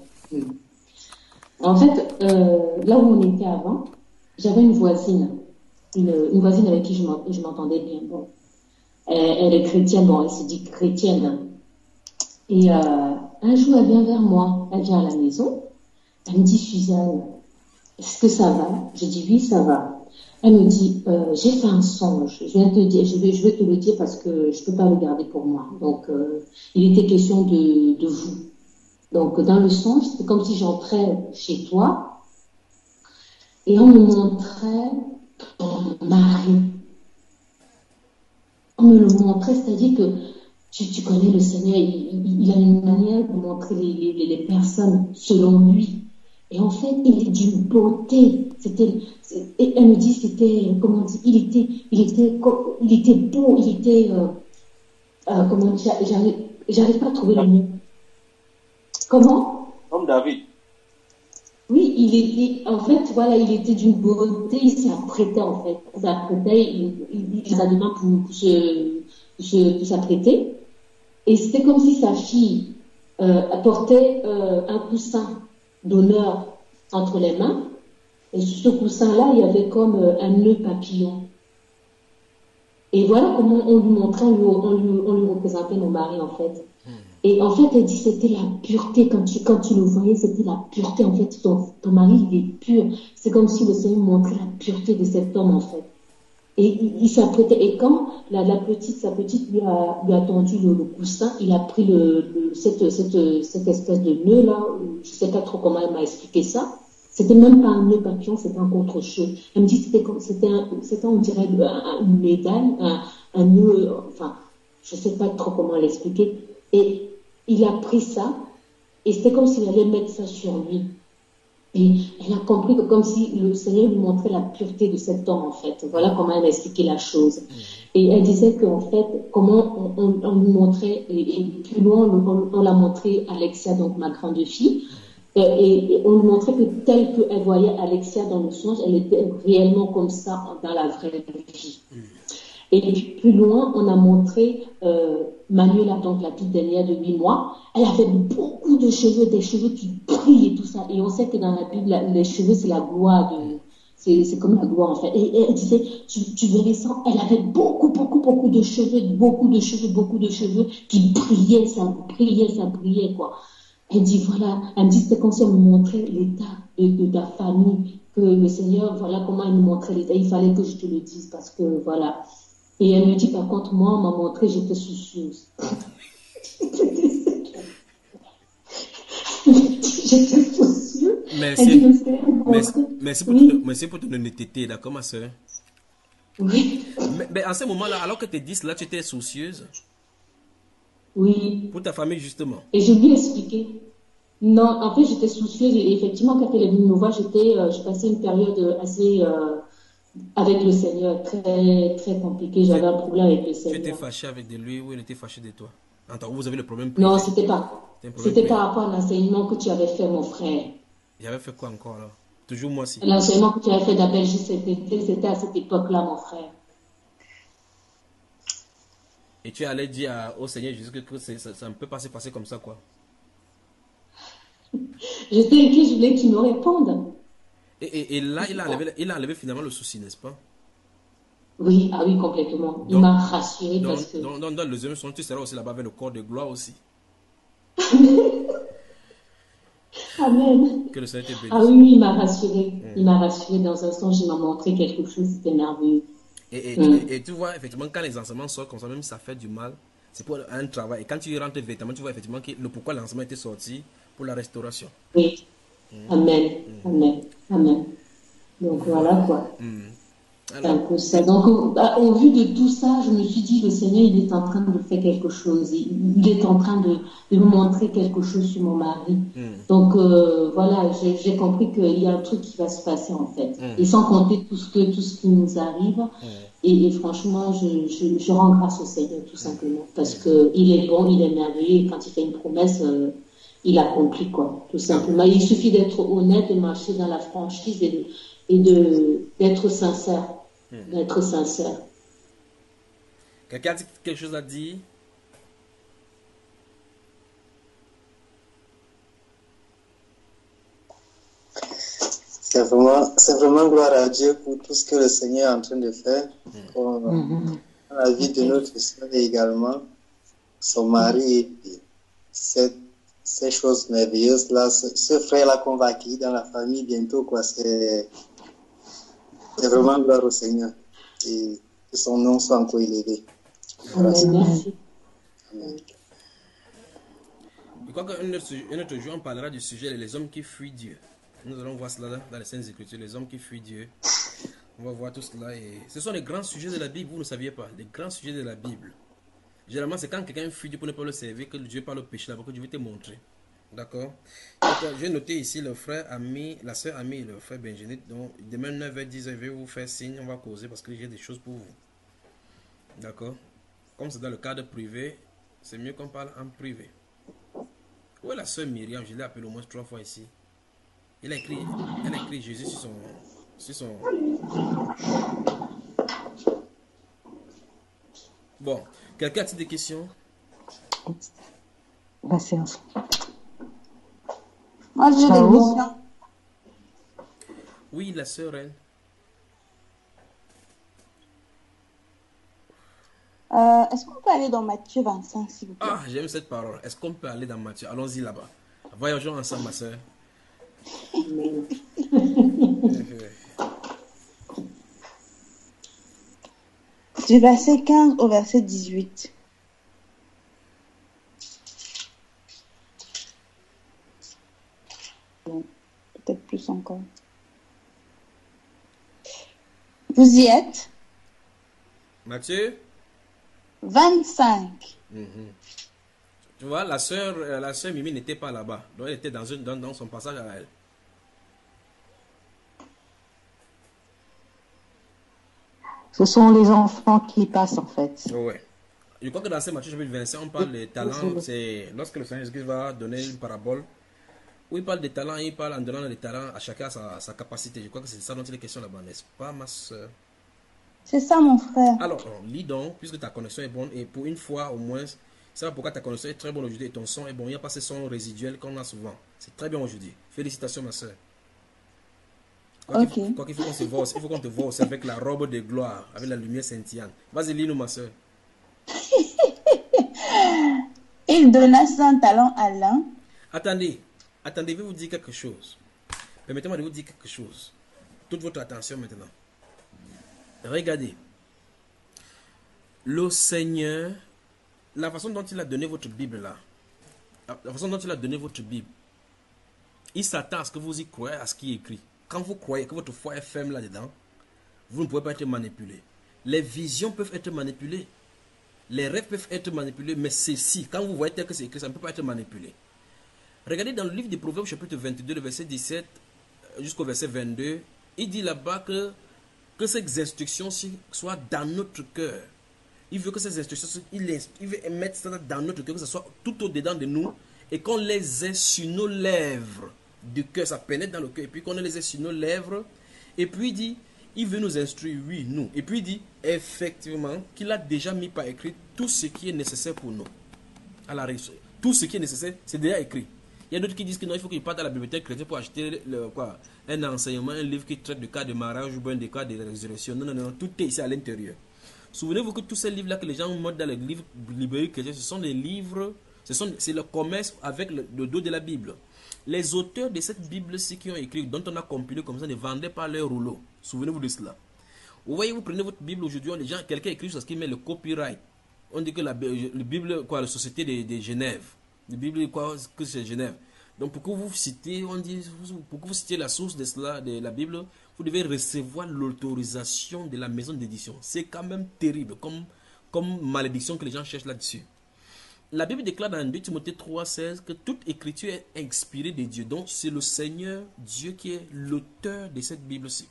En fait, là où on était avant, j'avais une voisine. Une voisine avec qui je m'entendais bien. Bon. Elle est chrétienne, bon, elle se dit chrétienne. Et un jour, elle vient vers moi. Elle vient à la maison. Elle me dit, Suzanne, est-ce que ça va? Je dis, oui, ça va. Elle me dit, j'ai fait un songe. Je viens te dire, je vais te le dire parce que je peux pas le garder pour moi. Donc, il était question de vous. Donc, dans le songe, c'était comme si j'entrais chez toi et on me montrait ton mari. On me le montrait, c'est-à-dire que tu connais le Seigneur, il a une manière de montrer les personnes selon lui. Et en fait, il est d'une beauté. Et elle me dit, c'était, comment dire, il était beau, il était, comment dire, j'arrive pas à trouver le mot. Comment? Comme David. Oui, en fait, voilà, il était d'une beauté, il s'apprêtait en fait. Il s'apprêtait, il a demandé pour s'apprêter. Et c'était comme si sa fille apportait un coussin d'honneur entre les mains. Et sur ce coussin-là, il y avait comme un nœud papillon. Et voilà comment on lui montrait, on lui représentait nos maris en fait. Et en fait, elle dit c'était la pureté. Quand tu le voyais, c'était la pureté. En fait, ton mari, il est pur. C'est comme si le Seigneur montrait la pureté de cet homme en fait. Et il s'apprêtait. Et quand sa petite lui a tendu le coussin, il a pris cette espèce de nœud là. Je sais pas trop comment elle m'a expliqué ça. C'était même pas un nœud papillon, c'était un contre-chaud. Elle me dit c'était on dirait une médaille, un nœud. Enfin, je sais pas trop comment l'expliquer. Et il a pris ça et c'était comme s'il allait mettre ça sur lui. Et elle a compris que comme si le Seigneur lui montrait la pureté de cet homme en fait. Voilà comment elle a expliqué la chose. Et elle disait qu'en fait, comment on lui montrait, et plus loin, on l'a montré Alexia, donc ma grande fille, et on lui montrait que telle qu'elle voyait Alexia dans le songe, elle était réellement comme ça dans la vraie vie. Et puis plus loin, on a montré Manuela, donc la petite dernière de 8 mois. Elle avait beaucoup de cheveux, des cheveux qui brillent et tout ça. Et on sait que dans la Bible, les cheveux, c'est la gloire de... C'est comme la gloire en fait. Et elle disait, tu verrais ça, elle avait beaucoup de cheveux, beaucoup de cheveux qui brillaient, ça brillait quoi. Elle dit voilà, elle me dit c'était comme si elle me montrait l'état de ta famille, que le Seigneur, voilà comment elle me montrait l'état. Il fallait que je te le dise parce que voilà. Et elle me dit par contre, moi, on m'a montré, j'étais soucieuse. J'étais soucieuse. Merci pour ton honnêteté, d'accord, ma soeur? Oui. Mais en ce moment-là, alors que tu dis cela, tu étais soucieuse? Oui. Pour ta famille, justement. Et je lui ai expliqué. Non, en fait, j'étais soucieuse et effectivement, quand elle est venue me voir, je passais une période assez avec le Seigneur, très, très compliquée. J'avais un problème avec le Seigneur. Tu étais fâchée avec de lui ou il était fâché de toi? Attends, vous avez le problème privé? Non, c'était par rapport à l'enseignement que tu avais fait, mon frère. Il avait fait quoi encore là? Toujours moi aussi. L'enseignement que tu avais fait d'Appel JCPT, c'était à cette époque-là, mon frère. Et tu allais dire au Seigneur Jésus que ça ne peut pas se passer comme ça, quoi. J'étais inquiet, je voulais qu'il me réponde. Et là, il a enlevé finalement le souci, n'est-ce pas? Oui, ah oui, complètement. Il m'a rassuré parce que... Dans le deuxième son, tu seras aussi là-bas avec le corps de gloire aussi. Amen. Que le Seigneur te bénisse. Ah oui, il m'a rassuré. Il m'a rassuré dans un sens, il m'a montré quelque chose, c'était merveilleux. Et tu vois, effectivement, quand les enseignements sortent comme ça, même si ça fait du mal, c'est pour un travail. Et quand tu rentres véritablement, tu vois effectivement le pourquoi l'enseignement était sorti pour la restauration. Oui. Amen. Amen. Amen. Donc voilà quoi. C'est un peu ça. Donc au vu de tout ça, je me suis dit, le Seigneur, il est en train de faire quelque chose. Il est en train de me montrer quelque chose sur mon mari. Donc voilà, j'ai compris qu'il y a un truc qui va se passer en fait. Et sans compter tout ce qui nous arrive. Et franchement, je rends grâce au Seigneur tout simplement. Parce qu'il est bon, il est merveilleux. Et quand il fait une promesse, il accomplit quoi, tout simplement. Il suffit d'être honnête, de marcher dans la franchise et d'être sincère. D'être sincère. Quelqu'un a quelque chose à dire? C'est vraiment gloire à Dieu pour tout ce que le Seigneur est en train de faire. Dans la vie de notre soeur et également son mari et ces choses merveilleuses là, ce frère-là qu'on va accueillir dans la famille bientôt, quoi. C'est vraiment gloire au Seigneur. Et que son nom soit encore élevé. Merci. Je crois qu'un autre jour, on parlera du sujet les hommes qui fuient Dieu. Nous allons voir cela dans les Saintes Écritures, les hommes qui fuient Dieu. On va voir tout cela. Et ce sont les grands sujets de la Bible, vous ne saviez pas. Les grands sujets de la Bible. Généralement, c'est quand quelqu'un fuit Dieu pour ne pas le servir que Dieu parle au péché là-bas, que Dieu veut te montrer. D'accord? J'ai noté ici le frère Ami, la soeur Ami et le frère Benjamin. Donc, demain 9h10, je vais vous faire signe, on va causer parce que j'ai des choses pour vous. D'accord? Comme c'est dans le cadre privé, c'est mieux qu'on parle en privé. Où est la soeur Myriam? Je l'ai appelée au moins 3 fois ici. Elle a écrit Jésus sur son... Bon, quelqu'un a-t-il des questions? La séance. Moi, j'ai des questions. Oui, la sœur, elle. Est-ce qu'on peut aller dans Matthieu 25, s'il vous plaît? Ah, j'aime cette parole. Est-ce qu'on peut aller dans Matthieu? Allons-y là-bas. Voyageons ensemble, ma sœur. Du verset 15 au verset 18. Bon, peut-être plus encore. Vous y êtes? Matthieu 25. Tu vois, la sœur Mimi n'était pas là-bas. Donc, elle était dans son passage à elle. Ce sont les enfants qui passent en fait. Ouais. Je crois que dans ce Matthieu chapitre 25, on parle des talents. C'est lorsque le Seigneur Jésus va donner une parabole où il parle des talents, il parle en donnant des talents à chacun sa capacité. Je crois que c'est ça dont il est question là-bas, n'est-ce pas, ma soeur? C'est ça, mon frère. Alors, lis donc, puisque ta connexion est bonne, et pour une fois au moins, ça va pourquoi ta connexion est très bonne aujourd'hui et ton son est bon. Il n'y a pas ce son résiduel qu'on a souvent. C'est très bien aujourd'hui. Félicitations, ma soeur. Quoi qu'il faut qu'on se voit, il faut qu'on te voit aussi avec la robe de gloire, avec la lumière scintillante. Vas-y, lis-nous, ma soeur. Il donna 100 talents à l'un. Attendez, je vais vous dire quelque chose. Permettez-moi de vous dire quelque chose. Toute votre attention maintenant. Regardez. Le Seigneur, la façon dont il a donné votre Bible là, la façon dont il a donné votre Bible, il s'attend à ce que vous y croyez, à ce qui est écrit. Quand vous croyez que votre foi est ferme là-dedans, vous ne pouvez pas être manipulé. Les visions peuvent être manipulées. Les rêves peuvent être manipulés, mais ceci, quand vous voyez tel que c'est écrit, ça ne peut pas être manipulé. Regardez dans le livre des Proverbes, chapitre 22, le verset 17 jusqu'au verset 22, il dit là-bas que ces instructions soient dans notre cœur. Il veut que ces instructions, il veut mettre ça dans notre cœur, que ce soit tout au-dedans de nous, et qu'on les ait sur nos lèvres du cœur, ça pénètre dans le cœur, et puis qu'on les ait sur nos lèvres, et puis il dit, il veut nous instruire, oui, nous, et puis il dit, effectivement, qu'il a déjà mis par écrit tout ce qui est nécessaire pour nous. À la réussite. Tout ce qui est nécessaire, c'est déjà écrit. Il y a d'autres qui disent que non, il faut qu'il parte à la bibliothèque chrétienne pour acheter un enseignement, un livre qui traite du cas de mariage ou bien des cas de résurrection. Non, non, non, tout est ici à l'intérieur. Souvenez-vous que tous ces livres-là que les gens mettent dans les livres librairies chrétiennes, ce sont des livres, c'est le commerce avec le dos de la Bible. Les auteurs de cette Bible-ci qui ont écrit, dont on a compilé comme ça, ne vendaient pas leur rouleau. Souvenez-vous de cela. Vous voyez, vous prenez votre Bible aujourd'hui, quelqu'un écrit sur ce qui met le copyright. On dit que la Bible, la Société de Genève. La Bible, que c'est Genève. Donc, pour que vous citez, pour que vous citiez la source de cela, de la Bible, vous devez recevoir l'autorisation de la maison d'édition. C'est quand même terrible, comme malédiction que les gens cherchent là-dessus. La Bible déclare dans 2 Timothée 3,16 que toute écriture est inspirée de Dieu. Donc, c'est le Seigneur Dieu qui est l'auteur de cette Bible-ci.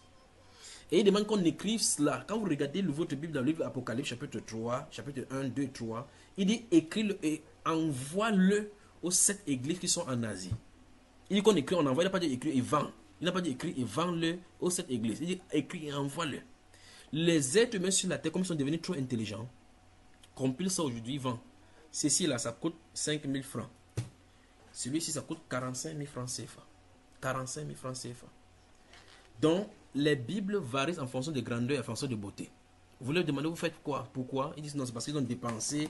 Et il demande qu'on écrive cela. Quand vous regardez votre Bible dans le livre Apocalypse, chapitre 3, chapitre 1, 2, 3, il dit écris-le et envoie-le aux 7 églises qui sont en Asie. Il dit qu'on écrit, on envoie, il n'a pas dit écrit et vend. Il n'a pas dit écrit et vend-le aux 7 églises. Il dit écris et envoie-le. Les êtres humains sur la terre, comme ils sont devenus trop intelligents, compilent ça aujourd'hui, vendent. Ceci là, ça coûte 5 000 francs. Celui-ci, ça coûte 45 000 francs CFA. 45 000 francs CFA. Donc, les Bibles varient en fonction de grandeur et en fonction de beauté. Vous leur demandez, vous faites quoi? Pourquoi? Ils disent non, c'est parce qu'ils ont dépensé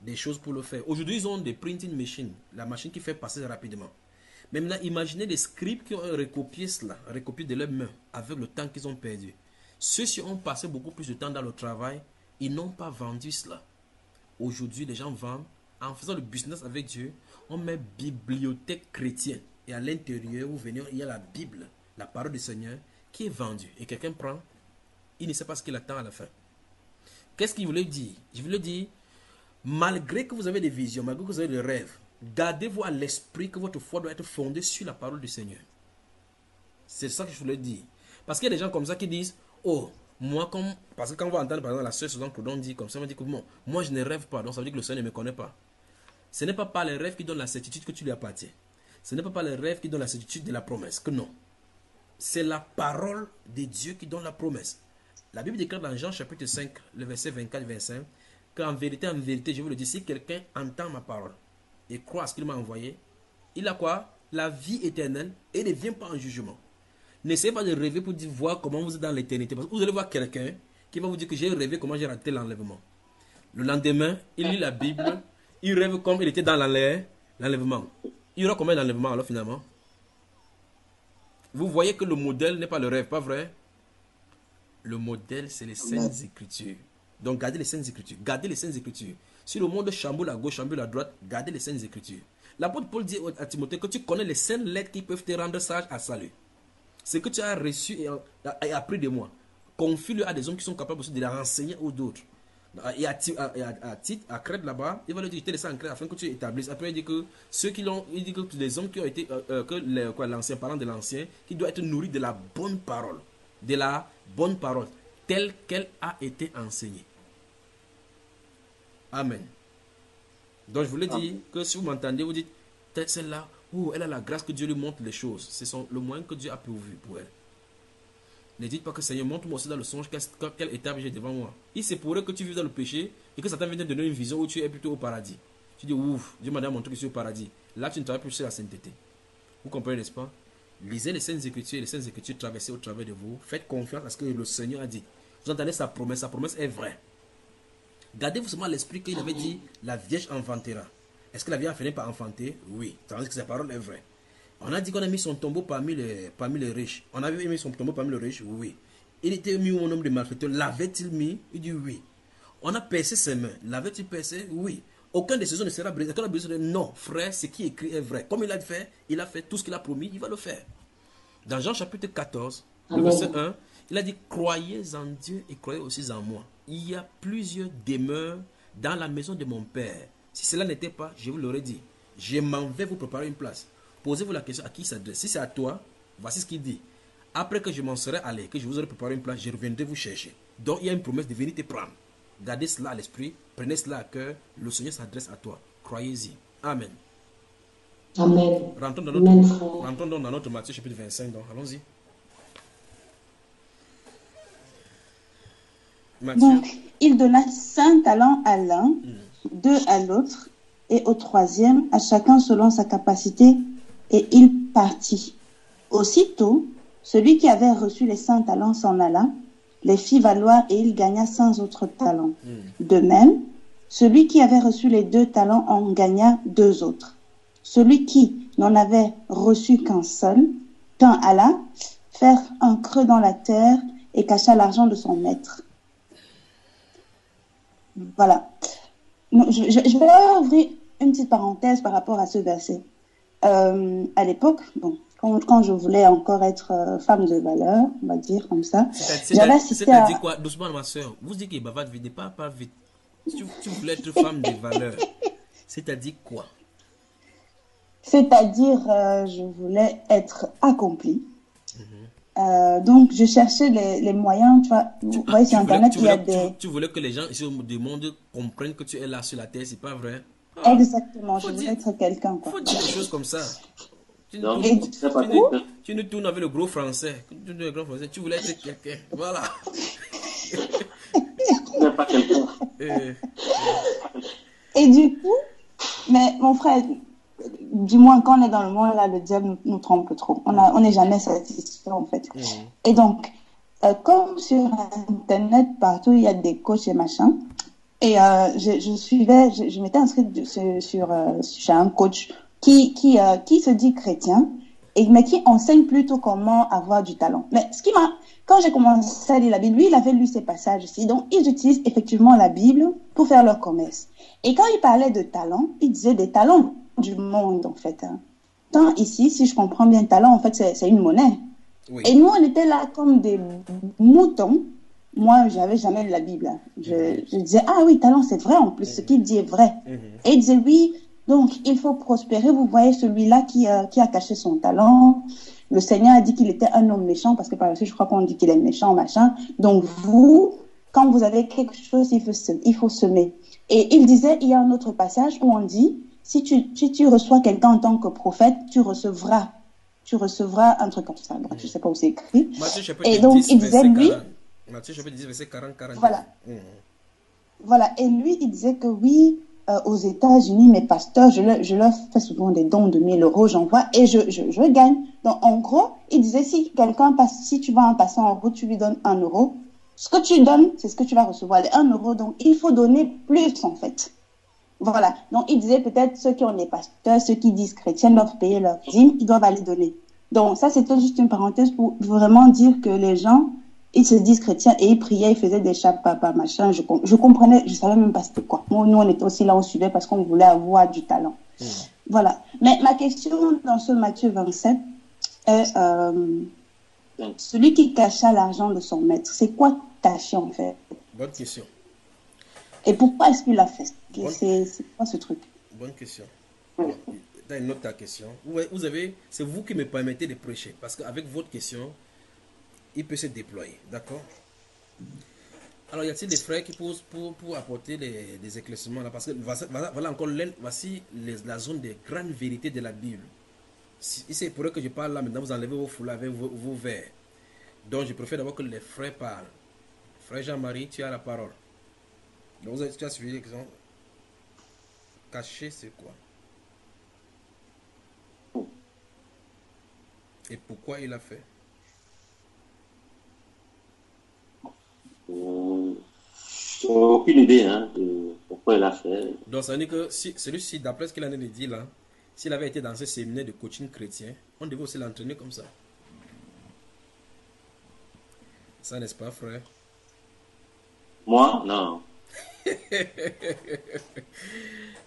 des choses pour le faire. Aujourd'hui, ils ont des printing machines, la machine qui fait passer rapidement. Mais maintenant, imaginez des scribes qui ont recopié cela, recopié de leurs mains, avec le temps qu'ils ont perdu. Ceux-ci ont passé beaucoup plus de temps dans le travail, ils n'ont pas vendu cela. Aujourd'hui, les gens vendent, en faisant le business avec Dieu, on met bibliothèque chrétienne. Et à l'intérieur, vous venez, il y a la Bible, la parole du Seigneur, qui est vendue. Et quelqu'un prend, il ne sait pas ce qu'il attend à la fin. Qu'est-ce qu'il voulait dire? Je voulais dire, malgré que vous avez des visions, malgré que vous avez des rêves, gardez-vous à l'esprit que votre foi doit être fondée sur la parole du Seigneur. C'est ça que je voulais dire. Parce qu'il y a des gens comme ça qui disent, oh, moi, parce que quand on va entendre par exemple la sœur Suzanne Cloudon dit comme ça, on va dire que bon, moi je ne rêve pas, donc ça veut dire que le Seigneur ne me connaît pas. Ce n'est pas par les rêves qui donnent la certitude que tu lui appartiens. Ce n'est pas par les rêves qui donnent la certitude de la promesse, que non. C'est la parole de Dieu qui donne la promesse. La Bible déclare dans Jean chapitre 5, le verset 24-25, qu'en vérité, je vous le dis, si quelqu'un entend ma parole et croit à ce qu'il m'a envoyé, il a quoi? La vie éternelle et ne vient pas en jugement. N'essayez pas de rêver pour voir comment vous êtes dans l'éternité. Parce que vous allez voir quelqu'un qui va vous dire que j'ai rêvé comment j'ai raté l'enlèvement. Le lendemain, il lit la Bible, il rêve comme il était dans l'enlèvement. Il y aura combien d'enlèvements alors finalement? Vous voyez que le modèle n'est pas le rêve, pas vrai? Le modèle, c'est les Saintes Écritures. Donc gardez les Saintes Écritures. Gardez les Saintes Écritures. Si le monde chamboule à gauche, chamboule à droite, gardez les Saintes Écritures. L'apôtre Paul dit à Timothée que tu connais les saintes lettres qui peuvent te rendre sage à salut. Ce que tu as reçu et appris de moi, confie-le à des hommes qui sont capables aussi de la renseigner aux autres. Et à Crète là-bas, il va leur dire, je te laisse en Crète afin que tu établisses. Après, il dit que ceux qui l'ont, il dit que les hommes qui ont été, l'ancien parent de l'ancien, qui doit être nourri de la bonne parole, telle qu'elle a été enseignée. Amen. Donc je voulais dire que si vous m'entendez, vous dites, celle-là, elle a la grâce que Dieu lui montre les choses. C'est le moyen que Dieu a pourvu pour elle. Ne dites pas que Seigneur, montre-moi aussi dans le songe quelle étape j'ai devant moi. Il se pourrait que tu vives dans le péché et que Satan vienne te donner une vision où tu es plutôt au paradis. Tu dis, ouf, Dieu m'a montré que je suis au paradis. Là, tu ne travailles plus sur la sainteté. Vous comprenez, n'est-ce pas? Lisez les Saintes Écritures, les Saintes Écritures traversées au travers de vous. Faites confiance à ce que le Seigneur a dit. Vous entendez sa promesse est vraie. Gardez-vous seulement à l'esprit qu'il avait dit, la Vierge enfantera. Est-ce que la Vierge a fini par enfanter? Oui, tandis que sa parole est vraie. On a dit qu'on a mis son tombeau parmi les riches. On avait mis son tombeau parmi les riches? Oui. Il était mis au nombre de malfaiteurs. L'avait-il mis? Il dit oui. On a percé ses mains. L'avait-il percé? Oui. Aucun de ses os ne sera brisé. Non, frère, ce qui est écrit est vrai. Comme il a fait tout ce qu'il a promis, il va le faire. Dans Jean chapitre 14, le verset 1, il a dit, croyez en Dieu et croyez aussi en moi. Il y a plusieurs demeures dans la maison de mon Père. Si cela n'était pas, je vous l'aurais dit. Je m'en vais vous préparer une place. Posez-vous la question à qui il s'adresse. Si c'est à toi, voici ce qu'il dit. Après que je m'en serai allé, que je vous aurai préparé une place, je reviendrai vous chercher. Donc il y a une promesse de venir te prendre. Gardez cela à l'esprit, prenez cela à cœur. Le Seigneur s'adresse à toi. Croyez-y. Amen. Amen. Rentrons donc dans notre Matthieu chapitre 25. Allons-y. Donc, il donna 5 talents à l'un, 2 à l'autre, et au troisième, à chacun selon sa capacité, et il partit. Aussitôt, celui qui avait reçu les 5 talents s'en alla, les fit valoir, et il gagna 5 autres talents. De même, celui qui avait reçu les 2 talents en gagna 2 autres. Celui qui n'en avait reçu qu'un seul, s'en alla faire un creux dans la terre et cacha l'argent de son maître. Voilà. Je vais ouvrir une petite parenthèse par rapport à ce verset. À l'époque, bon, quand je voulais encore être femme de valeur, on va dire comme ça, j'avais assisté à... C'est-à-dire quoi? Doucement, ma soeur. Vous dites qu'il bavarde vite, pas vite. Tu voulais être femme de valeur. C'est-à-dire quoi? C'est-à-dire, je voulais être accomplie. Donc, je cherchais les moyens, tu vois. Vous voyez, sur Internet, il y a des... Tu voulais que les gens ici du monde comprennent que tu es là sur la terre, c'est pas vrai? Exactement, je voulais être quelqu'un, quoi. Faut dire des choses comme ça. Tu nous tournes avec le gros français. Tu voulais être quelqu'un. Voilà. Et du coup, mais mon frère, du moins quand on est dans le monde, là, le diable nous trompe trop. On n'est jamais satisfait, en fait. Et donc, comme sur Internet, partout, il y a des coachs et machin. Et je m'étais inscrite chez un coach qui se dit chrétien, mais qui enseigne plutôt comment avoir du talent. Mais quand j'ai commencé à lire la Bible, lui, il avait lu ces passages aussi. Donc, ils utilisent effectivement la Bible pour faire leur commerce. Et quand il parlait de talent, il disait des talents du monde, en fait. Tant ici, si je comprends bien, talent, en fait, c'est une monnaie. Oui. Et nous, on était là comme des moutons. Moi, j'avais jamais lu la Bible. Je disais, ah oui, talent, c'est vrai en plus. Ce qu'il dit est vrai. Et il disait, oui, donc il faut prospérer. Vous voyez celui-là qui a caché son talent. Le Seigneur a dit qu'il était un homme méchant, parce que par la suite, je crois qu'on dit qu'il est méchant, machin. Donc vous, quand vous avez quelque chose, il faut semer. Et il disait, il y a un autre passage où on dit, si tu reçois quelqu'un en tant que prophète, tu recevras un truc comme ça. Bref, je sais pas où c'est écrit. Et donc, il disait, lui... Matthieu chapitre 10, verset 40, 41. Voilà. Voilà. Et lui, il disait que oui, aux États-Unis, mes pasteurs, je leur fais souvent des dons de 1 000 euros, j'envoie et je gagne. Donc, en gros, il disait, si tu vois un passant en route, tu lui donnes 1 euro. Ce que tu donnes, c'est ce que tu vas recevoir, les 1 euro. Donc, il faut donner plus, en fait. Voilà. Donc, il disait peut-être ceux qui ont des pasteurs, ceux qui disent chrétiens doivent payer leur dîme, ils doivent aller donner. Donc, ça, c'était juste une parenthèse pour vraiment dire que les gens, ils se disent chrétiens et ils priaient, ils faisaient des chapapa, machin. Je comprenais, je savais même pas c'était quoi. Nous, on était aussi là, on suivait parce qu'on voulait avoir du talent. Voilà. Mais ma question dans ce Matthieu 27 est celui qui cacha l'argent de son maître. C'est quoi cacher en fait? Bonne question. Et pourquoi est-ce qu'il l'a fait? C'est quoi ce truc? Bonne question. Dans une autre question. C'est vous qui me permettez de prêcher parce qu'avec votre question, il peut se déployer, d'accord? Alors, y a-t-il des frères qui posent pour apporter des éclaircissements là? Parce que voilà encore, voici la zone des grandes vérités de la Bible. C'est pour eux que je parle là, maintenant vous enlevez vos foulards avec vos verres. Donc, je préfère d'abord que les frères parlent. Frère Jean-Marie, tu as la parole. Donc, tu as suivi l'exemple. Caché, c'est quoi? Et pourquoi il a fait? J'ai aucune idée hein, de pourquoi il a fait. Donc, ça veut dire que si, celui-ci, d'après ce qu'il en a dit là, s'il avait été dans ce séminaire de coaching chrétien, on devait aussi l'entraîner comme ça. Ça, n'est-ce pas, frère? Moi, non.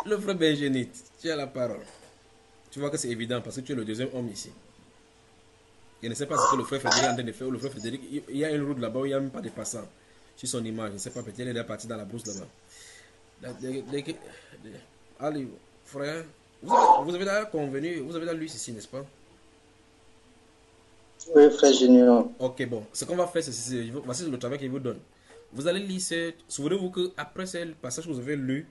Le frère Benjenite, tu as la parole. Tu vois que c'est évident parce que tu es le deuxième homme ici. Je ne sais pas ce que le frère Frédéric est en train de faire. Ou le frère Frédéric, il y a une route là-bas où il n'y a même pas de passants sur son image. Je ne sais pas, peut-être il est déjà parti dans la brousse là-bas. Allez, frère, vous avez déjà convenu, vous avez déjà lu ici, n'est-ce pas? Oui, frère Junior. Ok, bon. Ce qu'on va faire, voici le travail qu'il vous donne. Vous allez lire, souvenez-vous qu'après ce passage que vous avez lu,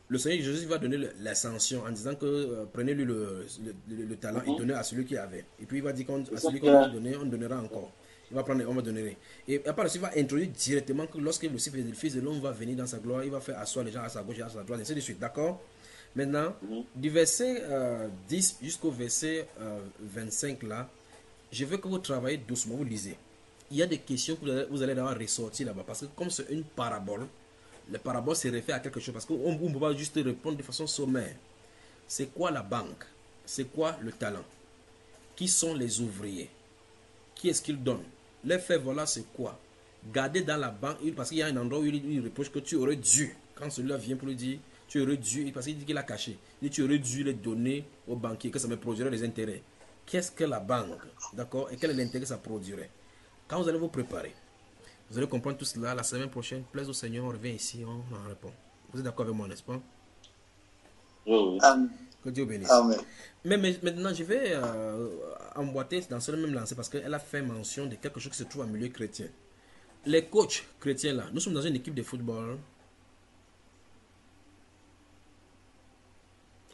le Seigneur Jésus va donner l'ascension en disant que prenez-lui le talent et donnez à celui qui avait. Et puis il va dire qu'à celui qu'on va donner, on donnera encore. Il va prendre et on va donner. Et après, il va introduire directement que lorsque le Fils de l'homme va venir dans sa gloire, il va faire asseoir les gens à sa gauche et à sa droite, et ainsi de suite. D'accord? Maintenant, du verset 10 jusqu'au verset 25 là, je veux que vous travaillez doucement, vous lisez. Il y a des questions que vous allez devoir ressortir là-bas. Parce que comme c'est une parabole, la parabole se réfère à quelque chose. Parce qu'on ne peut pas juste répondre de façon sommaire. C'est quoi la banque? C'est quoi le talent? Qui sont les ouvriers? Qui est-ce qu'ils donnent? Les faits, voilà, c'est quoi? Garder dans la banque, parce qu'il y a un endroit où il reproche que tu aurais dû, quand celui-là vient pour lui dire, tu aurais dû, parce qu'il dit qu'il a caché, il dit tu aurais dû les donner au banquier, que ça me produirait des intérêts. Qu'est-ce que la banque? D'accord? Et quel est l'intérêt que ça produirait? Quand vous allez vous préparer, vous allez comprendre tout cela. La semaine prochaine, plaise au Seigneur, on revient ici, on en répond. Vous êtes d'accord avec moi, n'est-ce pas? Oui. Amen. Que Dieu bénisse. Amen. Mais maintenant, je vais emboîter dans ce même lancé parce qu'elle a fait mention de quelque chose qui se trouve en milieu chrétien. Les coachs chrétiens là, nous sommes dans une équipe de football.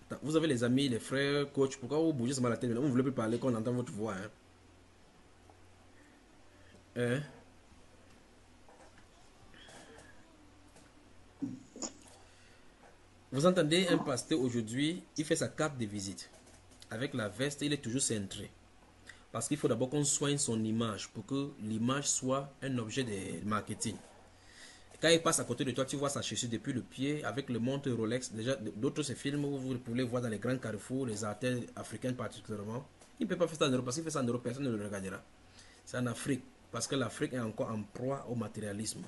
Attends, vous avez les amis, les frères, coachs. Pourquoi vous bougez seulement la tête? Vous ne voulez plus parler qu'on entend votre voix. Hein? Vous entendez un pasteur aujourd'hui, il fait sa carte de visite. Avec la veste, il est toujours centré. Parce qu'il faut d'abord qu'on soigne son image pour que l'image soit un objet de marketing. Quand il passe à côté de toi, tu vois sa chaussure depuis le pied avec le montre Rolex. Déjà, d'autres se films, vous pouvez voir dans les grands carrefours, les artères africaines particulièrement. Il ne peut pas faire ça en Europe parce qu'il fait ça en Europe, personne ne le regardera. C'est en Afrique. Parce que l'Afrique est encore en proie au matérialisme.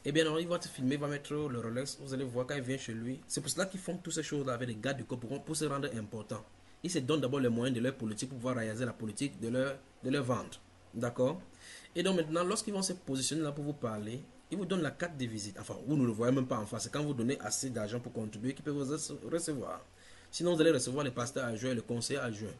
Eh bien, non, il va te filmer, il va mettre le Rolex. Vous allez voir quand il vient chez lui. C'est pour cela qu'ils font toutes ces choses-là avec les gars du corps pour se rendre importants. Ils se donnent d'abord les moyens de leur politique pour pouvoir réaliser la politique de leur vente. D'accord? Et donc maintenant, lorsqu'ils vont se positionner là pour vous parler, ils vous donnent la carte de visite. Enfin, vous ne le voyez même pas en face. C'est quand vous donnez assez d'argent pour contribuer qu'ils peuvent vous recevoir. Sinon, vous allez recevoir les pasteurs adjoints et le conseiller adjoint.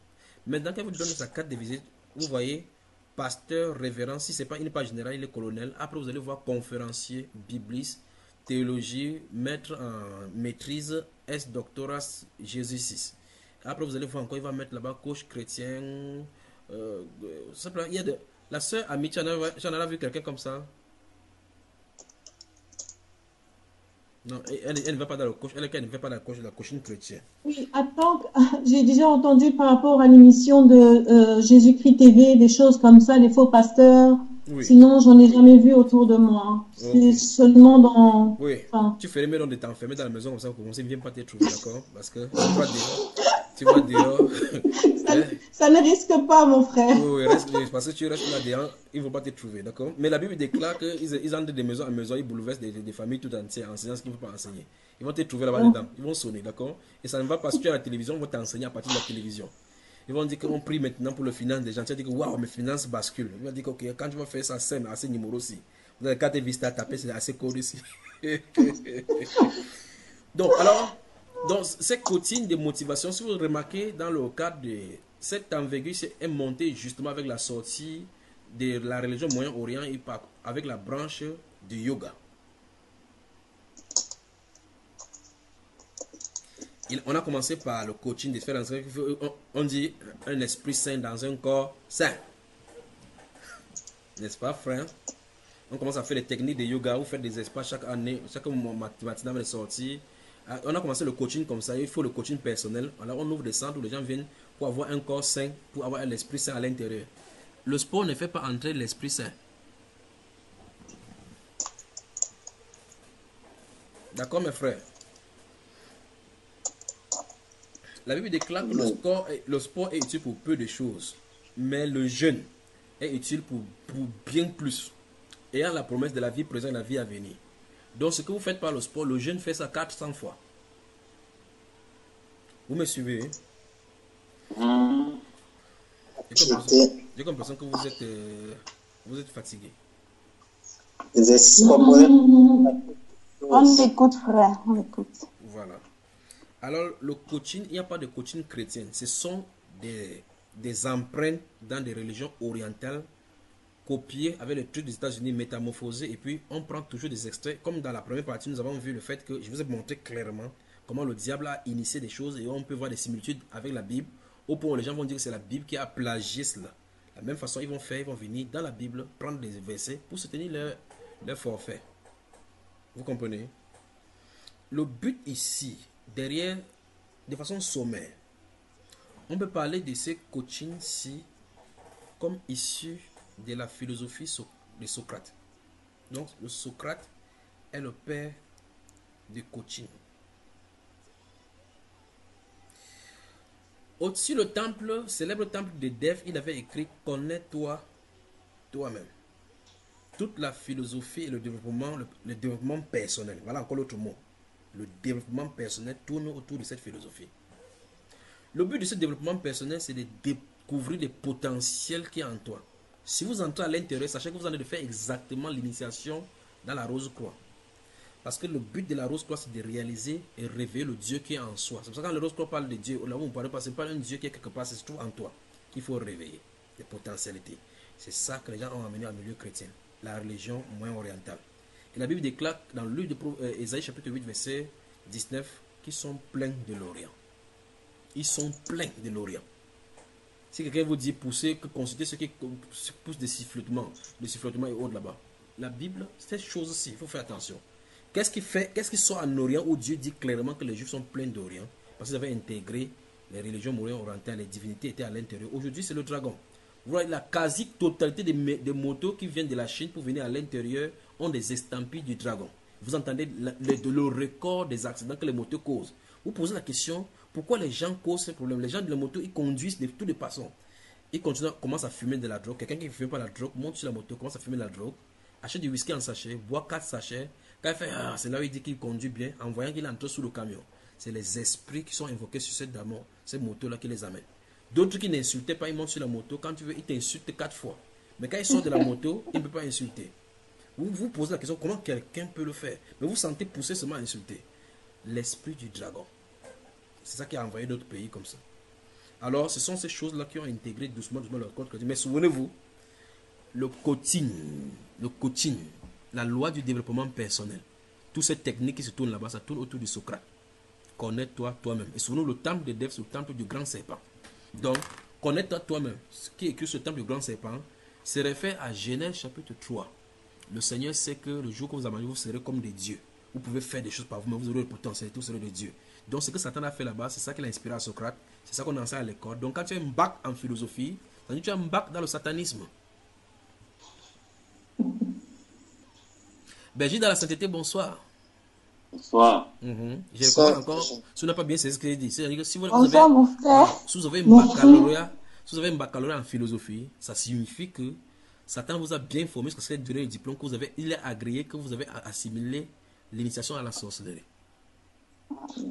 Maintenant, quand vous donnez sa carte de visite, vous voyez pasteur, révérend, si c'est pas, il n'est pas général, il est colonel. Après, vous allez voir conférencier, bibliste, théologie, maître en maîtrise, S-doctorat, Jésus 6. Après, vous allez voir encore, il va mettre là-bas coach chrétien. Il y a la sœur Ami, tu en as vu quelqu'un comme ça? Non, elle ne va pas dans le coach, elle ne va pas dans la coaching chrétienne. Oui, attends, j'ai déjà entendu par rapport à l'émission de Jésus-Christ TV, des choses comme ça, les faux pasteurs. Oui. Sinon, j'en ai jamais vu autour de moi. Okay. C'est seulement dans... Oui, tu ferais mieux de t'enfermer dans la maison comme ça, pour commencer, ne viens pas te trouver, d'accord? Parce que tu vas dehors. Ça ne risque pas, mon frère. Oui, parce que tu restes là dehors, ils ne vont pas te trouver, d'accord? Mais la Bible déclare qu'ils entrent de maison en maison, ils bouleversent des familles tout entières, enseignant ce qu'ils ne vont pas enseigner. Ils vont te trouver là-bas dedans, ils vont sonner, d'accord? Et ça ne va pas, si tu as la télévision, ils vont t'enseigner à partir de la télévision. Ils vont dire qu'on prie maintenant pour le finance des gens. Tu vas dire que waouh, mes finances basculent. Ils vont dire que ok, quand tu vas faire ça, c'est assez numéro aussi. Vous avez 4 vis à taper, c'est assez code ici. Donc, alors, dans cette routine de motivation, si vous remarquez, dans le cadre de cette envergure, est montée justement avec la sortie de la religion Moyen-Orient et avec la branche du yoga. On a commencé par le coaching de faire on dit un esprit sain dans un corps sain. N'est-ce pas, frère? On commence à faire des techniques de yoga, vous faites des espaces chaque année, chaque matinale de sortie. On a commencé le coaching comme ça, il faut le coaching personnel. Alors on ouvre des centres où les gens viennent pour avoir un corps sain, pour avoir l'esprit sain à l'intérieur. Le sport ne fait pas entrer l'esprit sain. D'accord, mes frères? La Bible déclare que le sport est utile pour peu de choses, mais le jeûne est utile pour bien plus, ayant la promesse de la vie présente et de la vie à venir. Donc ce que vous faites par le sport, le jeûne fait ça 400 fois. Vous me suivez? J'ai comme l'impression que vous êtes fatigué. On écoute, frère, on écoute. Voilà. Alors, le coaching, il n'y a pas de coaching chrétien. Ce sont des empreintes dans des religions orientales, copiées avec les trucs des États-Unis, métamorphosés. Et puis, on prend toujours des extraits. Comme dans la première partie, nous avons vu le fait que je vous ai montré clairement comment le diable a initié des choses. Et on peut voir des similitudes avec la Bible. Au point où les gens vont dire que c'est la Bible qui a plagié cela. De la même façon, ils vont venir dans la Bible, prendre des versets pour soutenir leur forfait. Vous comprenez? Le but ici, derrière, de façon sommaire, on peut parler de ces coachings-ci comme issus de la philosophie de Socrate. Donc, le Socrate est le père du coaching. Au-dessus le temple, célèbre temple de Delphes, il avait écrit « Connais-toi toi-même ». Toute la philosophie et le développement personnel, voilà encore l'autre mot. Le développement personnel tourne autour de cette philosophie. Le but de ce développement personnel, c'est de découvrir les potentiels qui est en toi. Si vous entrez à l'intérieur, sachez que vous en avez de faire exactement l'initiation dans la rose-croix. Parce que le but de la rose-croix, c'est de réaliser et révéler le Dieu qui est en soi. C'est pour ça que quand la rose-croix parle de Dieu, là où on ne parle pas, ce n'est pas un Dieu qui est quelque part, c'est tout en toi qu'il faut réveiller, les potentialités. C'est ça que les gens ont amené au milieu chrétien, la religion moins orientale. Et la Bible déclare dans le livre d'Ésaïe chapitre 8, verset 19, qu'ils sont pleins de l'Orient. Ils sont pleins de l'Orient. Si quelqu'un vous dit pousser, consultez ceux qui poussent des sifflotements et autres là-bas. La Bible, c'est cette chose-ci, il faut faire attention. Qu'est-ce qui sort en Orient où Dieu dit clairement que les Juifs sont pleins d'Orient? Parce qu'ils avaient intégré les religions moyen-orientales, les divinités étaient à l'intérieur. Aujourd'hui, c'est le dragon. Vous voyez, la quasi-totalité des motos qui viennent de la Chine pour venir à l'intérieur ont des estampilles du dragon. Vous entendez le record des accidents que les motos causent. Vous posez la question, pourquoi les gens causent ce problème? Les gens de la moto, ils conduisent de toutes les façons. Ils commencent à fumer de la drogue. Quelqu'un qui ne fume pas la drogue monte sur la moto, commence à fumer de la drogue, achète du whisky en sachet, boit 4 sachets. Quand il fait, c'est là où il dit qu'il conduit bien, en voyant qu'il entre sous le camion. C'est les esprits qui sont invoqués sur cette moto-là qui les amènent. D'autres qui n'insultaient pas, ils montent sur la moto. Quand tu veux, ils t'insultent 4 fois. Mais quand ils sortent de la moto, ils ne peuvent pas insulter. Vous vous posez la question, comment quelqu'un peut le faire? Mais vous sentez pousser seulement à insulter. L'esprit du dragon. C'est ça qui a envoyé d'autres pays comme ça. Alors, ce sont ces choses-là qui ont intégré doucement leur code. Mais souvenez-vous, le coaching, la loi du développement personnel, toutes ces techniques qui se tournent là-bas, ça tourne autour du Socrate. Connais-toi toi-même. Et souvenez-vous, le temple de Delphes, c'est le temple du grand serpent. Donc, connais-toi toi-même. Ce qui est écrit sur le temple du grand serpent se réfère à Genèse chapitre 3. Le Seigneur sait que le jour que vous mangé, vous serez comme des dieux. Vous pouvez faire des choses par vous-même, vous aurez le potentiel, vous serez des dieux. Donc, ce que Satan a fait là-bas, c'est ça qu'il a inspiré à Socrate. C'est ça qu'on enseigne à l'école. Donc, quand tu as un bac en philosophie, ça veut dire que tu as un bac dans le satanisme. Berger dans la sainteté, bonsoir. Bonsoir. Je recommande encore, si vous n'avez pas bien saisi ce que j'ai dit. C'est-à-dire que si vous bonsoir, mon frère. Si vous avez un baccalauréat en philosophie, ça signifie que Satan vous a bien formé sur cette durée de diplôme que vous avez, il est agréé que vous avez assimilé l'initiation à la sorcellerie.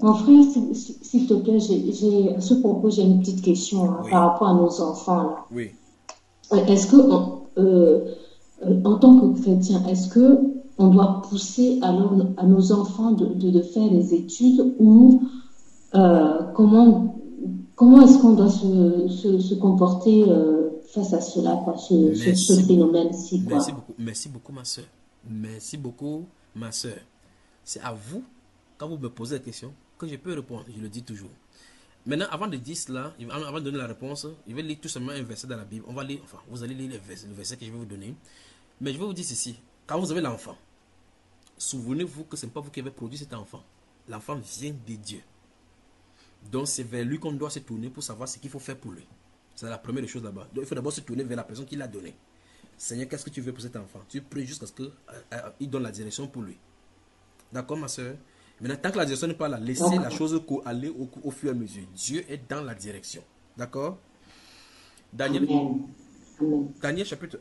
Mon frère, s'il te plaît, à ce propos, j'ai une petite question par rapport à nos enfants. Là. Oui. Est-ce que, en tant que chrétien, est-ce que on doit pousser à nos enfants de faire des études ou comment est-ce qu'on doit se comporter face à cela, quoi, ce phénomène-ci, quoi. Merci beaucoup, ma soeur. Merci beaucoup, ma soeur. C'est à vous, quand vous me posez la question, que je peux répondre. Je le dis toujours. Maintenant, avant de dire cela, avant de donner la réponse, je vais lire tout simplement un verset dans la Bible. On va lire, enfin, vous allez lire le verset que je vais vous donner. Mais je vais vous dire ceci. Quand vous avez l'enfant, souvenez-vous que ce n'est pas vous qui avez produit cet enfant. L'enfant vient de Dieu. Donc, c'est vers lui qu'on doit se tourner pour savoir ce qu'il faut faire pour lui. C'est la première chose là-bas. Donc, il faut d'abord se tourner vers la personne qui l'a donné. Seigneur, qu'est-ce que tu veux pour cet enfant? Tu pries jusqu'à ce qu'il donne la direction pour lui. D'accord, ma soeur? Maintenant, tant que la direction n'est pas là, laissez la chose aller au fur et à mesure. Dieu est dans la direction. D'accord? Daniel, Daniel chapitre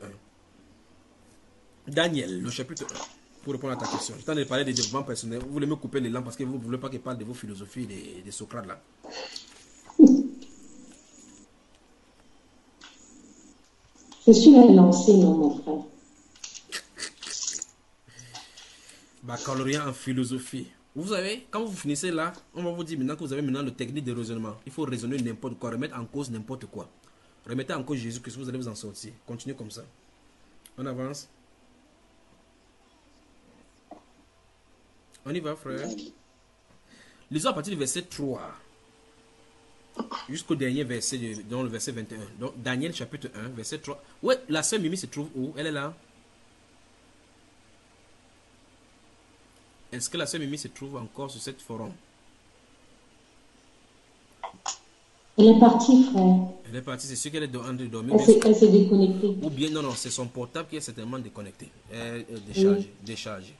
1. Daniel, le chapitre 1. Pour répondre à ta question. Je t'en ai parlé de développement personnel. Vous voulez me couper les langues parce que vous ne voulez pas que je parle de vos philosophies des Socrates là. Je suis un enseignant, mon frère. Baccalauréat en philosophie. Vous savez, quand vous finissez là, on va vous dire maintenant que vous avez maintenant le technique de raisonnement. Il faut raisonner n'importe quoi, remettre en cause n'importe quoi. Remettez en cause Jésus, que vous allez vous en sortir. Continuez comme ça. On avance. On y va, frère. Lisons à partir du verset 3 jusqu'au dernier verset, dans le verset 21. Donc, Daniel chapitre 1, verset 3. Ouais, la sœur Mimi se trouve où? Elle est là. Est-ce que la sœur Mimi se trouve encore sur cette forum? Elle est partie, frère. Elle est partie, c'est sûr qu'elle est en train de dormir. Elle s'est déconnectée. Ou bien, non, c'est son portable qui est certainement déconnecté. Déchargé.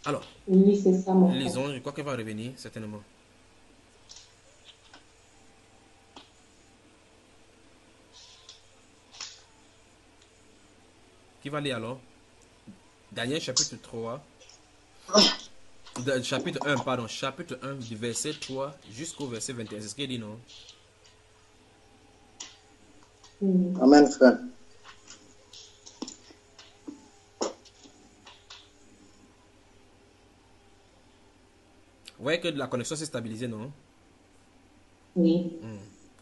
Alors, oui, c'est ça, mon frère. Lisons, je crois qu'elle va revenir, certainement. Qui va lire alors? Daniel chapitre 3. Chapitre 1, pardon. Chapitre 1 du verset 3 jusqu'au verset 21. C'est ce qu'il dit, non? Amen, frère. Vous voyez que la connexion s'est stabilisée, non? Oui.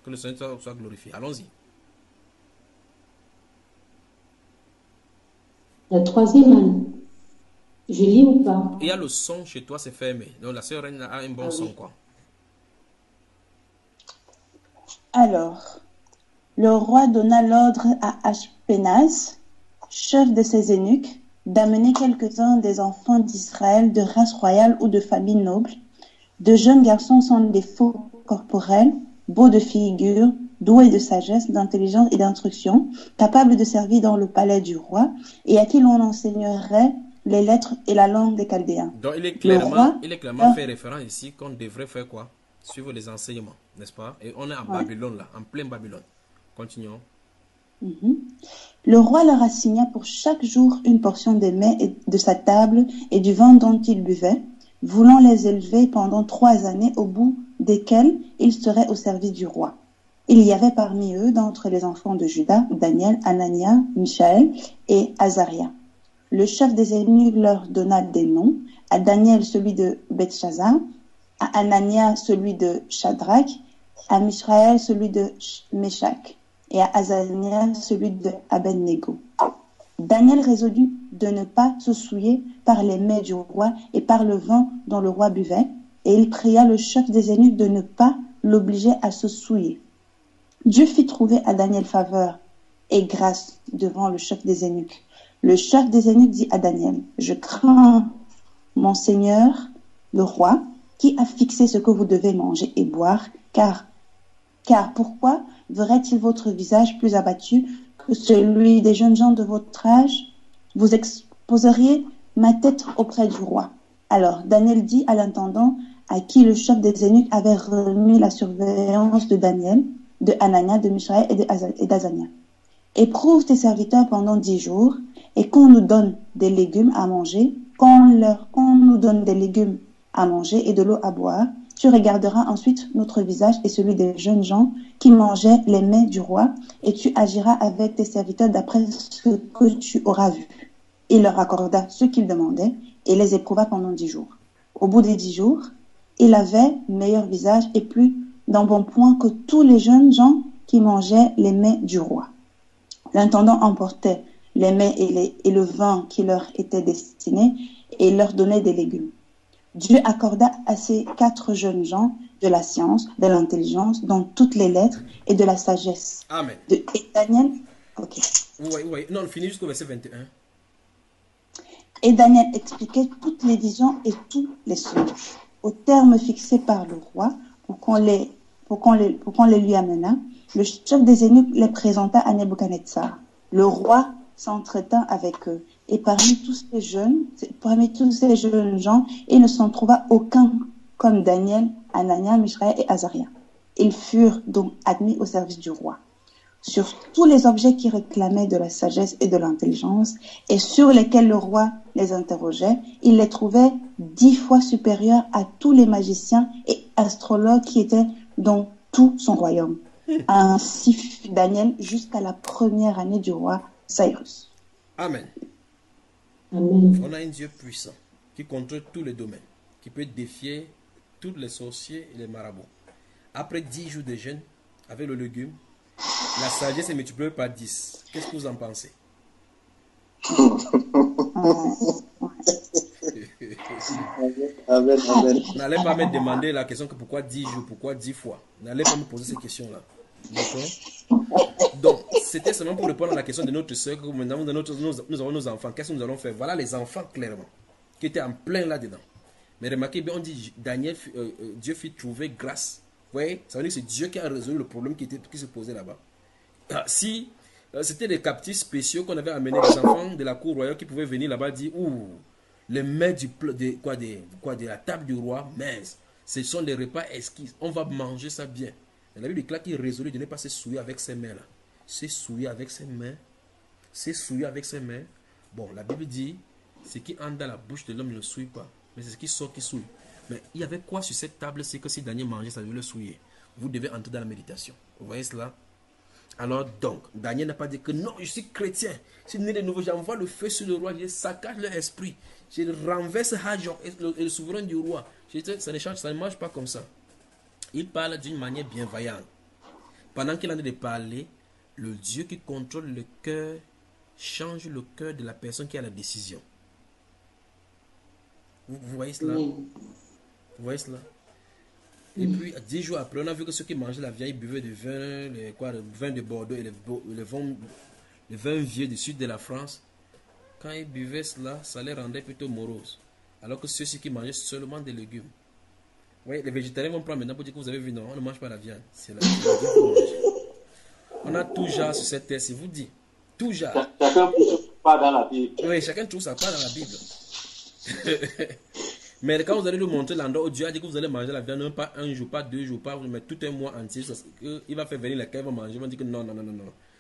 Que le Seigneur soit glorifié. Allons-y. La troisième année. Je lis ou pas? Il y a le son chez toi, c'est fermé. Donc la sœur Reine a un bon son, quoi. Alors, le roi donna l'ordre à Ashpenaz, chef de ses eunuques, d'amener quelques-uns des enfants d'Israël de race royale ou de famille noble. De jeunes garçons sans défaut corporel, beaux de figure, doués de sagesse, d'intelligence et d'instruction, capables de servir dans le palais du roi, et à qui l'on enseignerait les lettres et la langue des Chaldéens. Donc il est clairement fait référence ici qu'on devrait faire quoi? Suivre les enseignements, n'est-ce pas? Et on est en Babylone là, en plein Babylone. Continuons. Le roi leur assigna pour chaque jour une portion des mets et de sa table et du vin dont ils buvaient, voulant les élever pendant 3 années, au bout desquelles ils seraient au service du roi. Il y avait parmi eux, d'entre les enfants de Juda, Daniel, Anania, Michaël et Azaria. Le chef des eunuques leur donna des noms, à Daniel celui de Bethshazar, à Anania celui de Shadrach, à Michaël celui de Meshach, et à Azania celui de Abednego. Daniel résolut de ne pas se souiller par les mets du roi et par le vin dont le roi buvait, et il pria le chef des eunuques de ne pas l'obliger à se souiller. Dieu fit trouver à Daniel faveur et grâce devant le chef des eunuques. Le chef des eunuques dit à Daniel: Je crains mon Seigneur, le roi, qui a fixé ce que vous devez manger et boire, car pourquoi verrait-il votre visage plus abattu que celui des jeunes gens de votre âge? Vous exposeriez ma tête auprès du roi. Alors Daniel dit à l'intendant, à qui le chef des eunuques avait remis la surveillance de Daniel, de Anania, de Michaël et d'Azania: Éprouve tes serviteurs pendant 10 jours, et qu'on nous donne des légumes à manger, qu'on nous donne des légumes à manger et de l'eau à boire. Tu regarderas ensuite notre visage et celui des jeunes gens qui mangeaient les mets du roi, et tu agiras avec tes serviteurs d'après ce que tu auras vu. Il leur accorda ce qu'ils demandaient et les éprouva pendant 10 jours. Au bout des 10 jours, il avait meilleur visage et plus d'embonpoint que tous les jeunes gens qui mangeaient les mets du roi. L'intendant emportait les mets et le vin qui leur étaient destinés et leur donnait des légumes. Dieu accorda à ces 4 jeunes gens de la science, de l'intelligence, dans toutes les lettres et de la sagesse. Amen. Et Daniel, ok. Oui. Non, on finit jusqu'au verset 21. Et Daniel expliquait toutes les visions et tous les songes. Au terme fixé par le roi, pour qu'on les lui amena, le chef des eunuques les présenta à Nebuchadnezzar. Le roi s'entretint avec eux. Et parmi tous ces jeunes gens, il ne s'en trouva aucun comme Daniel, Anania, Mishaël et Azaria. Ils furent donc admis au service du roi. Sur tous les objets qui réclamaient de la sagesse et de l'intelligence, et sur lesquels le roi les interrogeait, il les trouvait 10 fois supérieurs à tous les magiciens et astrologues qui étaient dans tout son royaume. Ainsi fut Daniel jusqu'à la première année du roi Cyrus. Amen. Amen. On a un Dieu puissant qui contrôle tous les domaines, qui peut défier tous les sorciers et les marabouts. Après 10 jours de jeûne, avec le légume, la sagesse est multipliée par 10. Qu'est-ce que vous en pensez? Amen, amen. N'allez pas me demander la question que pourquoi 10 jours, pourquoi 10 fois. N'allez pas me poser ces questions-là. D'accord? Donc, c'était seulement pour répondre à la question de notre soeur que maintenant nous avons nos enfants. Qu'est-ce que nous allons faire? Voilà les enfants, clairement, qui étaient en plein là-dedans. Mais remarquez bien, on dit Daniel, Dieu fit trouver grâce. Vous voyez, ça veut dire que c'est Dieu qui a résolu le problème qui se posait là-bas. Si c'était des captifs spéciaux qu'on avait amenés, des enfants de la cour royale qui pouvaient venir là-bas dire, ouh, les mets de la table du roi, mince, ce sont des repas exquis, on va manger ça bien. Et la Bible déclare qu'il résolut de ne pas se souiller avec ses mains là. Se souiller avec ses mains. Se souiller avec ses mains. Bon, la Bible dit, ce qui entre dans la bouche de l'homme ne le souille pas, mais c'est ce qui sort qui souille. Mais il y avait quoi sur cette table, c'est que si Daniel mangeait, ça devait le souiller. Vous devez entrer dans la méditation. Vous voyez cela? Alors donc, Daniel n'a pas dit que non, je suis chrétien. Si né de nouveau, j'envoie le feu sur le roi, je saccage leur esprit. Je renverse Hajon et le souverain du roi. Ça ne marche pas comme ça. Il parle d'une manière bienveillante. Pendant qu'il est en train de parler, le Dieu qui contrôle le cœur change le cœur de la personne qui a la décision. Vous voyez cela? Vous voyez cela? Et puis, 10 jours après, on a vu que ceux qui mangeaient la viande, ils buvaient du vin, le vin de Bordeaux et le vin vieux du sud de la France. Quand ils buvaient cela, ça les rendait plutôt moroses. Alors que ceux-ci qui mangeaient seulement des légumes. Oui, les végétariens vont prendre maintenant pour dire que vous avez vu, non, on ne mange pas la viande. C'est la viande que vous mangez. On a tout genre sur cette terre, c'est vous dit. Tout genre. Chacun trouve sa part dans la Bible. Oui, chacun trouve sa part dans la Bible. Mais quand vous allez lui montrer l'endroit où Dieu a dit que vous allez manger la viande, non pas un jour, pas 2 jours, pas mais tout un mois entier, il va faire venir les cailles, ils vont manger, ils vont dire que non.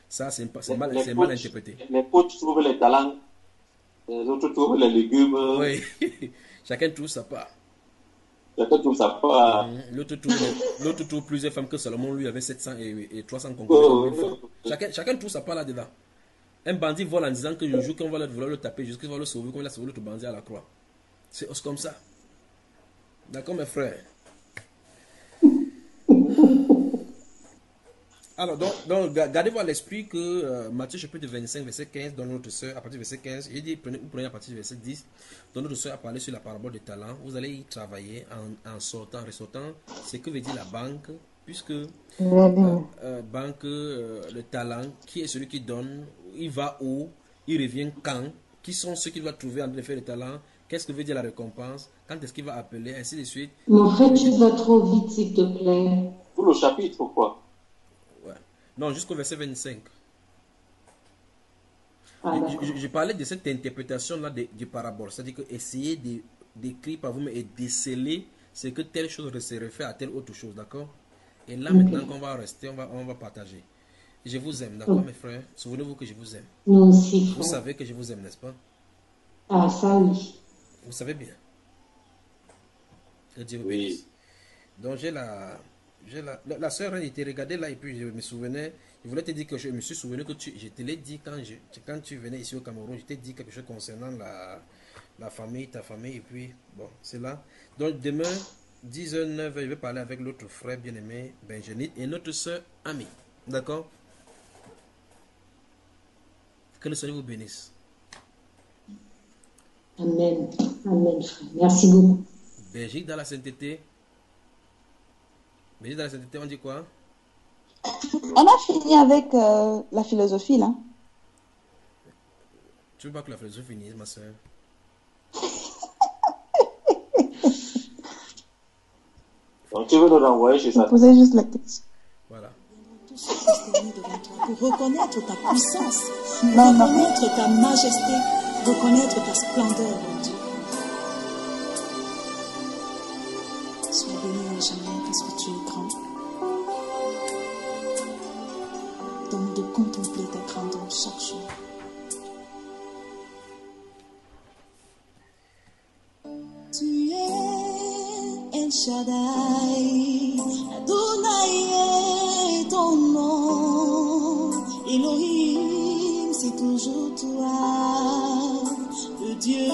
Ça, c'est mal interprété. Les coachs trouvent les talents, les autres trouvent les légumes. Oui, chacun trouve sa part. Chacun trouve sa part. L'autre trouve plusieurs femmes que Salomon lui avait 700 et 300 concubines. Chacun trouve sa part là-dedans. Un bandit vole en disant que le jour qu'on va le taper, jusqu'à ce qu'il va le sauver, comme il a sauvé l'autre bandit à la croix. C'est comme ça. D'accord, mes frères? Alors, donc gardez-vous à l'esprit que Matthieu chapitre 25, verset 15, dans notre soeur, à partir du verset 15, il dit, prenez à partir du verset 10, dans notre soeur a parlé sur la parabole des talents. Vous allez y travailler en sortant, en ressortant, ce que veut dire la banque, puisque banque, le talent, qui est celui qui donne, il va où, il revient quand, qui sont ceux qu'il va trouver en train de faire le talent, qu'est-ce que veut dire la récompense, quand est-ce qu'il va appeler, ainsi de suite. Mon frère, tu vas trop vite, s'il te plaît. Tout le chapitre, pourquoi? Non, jusqu'au verset 25. Je parlais de cette interprétation-là du parabole. C'est-à-dire que essayez d'écrire par vous-même et déceler ce que telle chose se réfère à telle autre chose, d'accord? Et là, maintenant qu'on va rester, on va partager. Je vous aime, d'accord, mes frères? Souvenez-vous que je vous aime. Nous aussi, frère. Vous savez que je vous aime, n'est-ce pas? Ah, ça oui. Vous savez bien. Que Dieu vous bénisse. Donc, j'ai la soeur était regardée là et puis je me souvenais, je voulais te dire que je me suis souvenu que je te l'ai dit quand tu venais ici au Cameroun, je t'ai dit quelque chose concernant la famille, ta famille, et puis bon, c'est là. Donc demain, 10h09, je vais parler avec l'autre frère bien-aimé, Benjenit, et notre soeur Ami. D'accord? Que le Seigneur vous bénisse. Amen. Amen, frère. Merci beaucoup. Belgique dans la sainteté. Belgique dans la sainteté, on dit quoi? On a fini avec la philosophie, là. Tu veux pas que la philosophie finisse, ma soeur? Donc tu veux nous renvoyer chez ça? Posez juste la question. Voilà. Pour reconnaître ta puissance, Non, non. reconnaître ta majesté, reconnaître ta splendeur, mon Dieu. Sois béni à jamais parce que tu es grand. Donne-nous de contempler ta grandeur chaque jour. Tu es El Shaddai, Adonai est ton nom, Elohim c'est toujours toi, le Dieu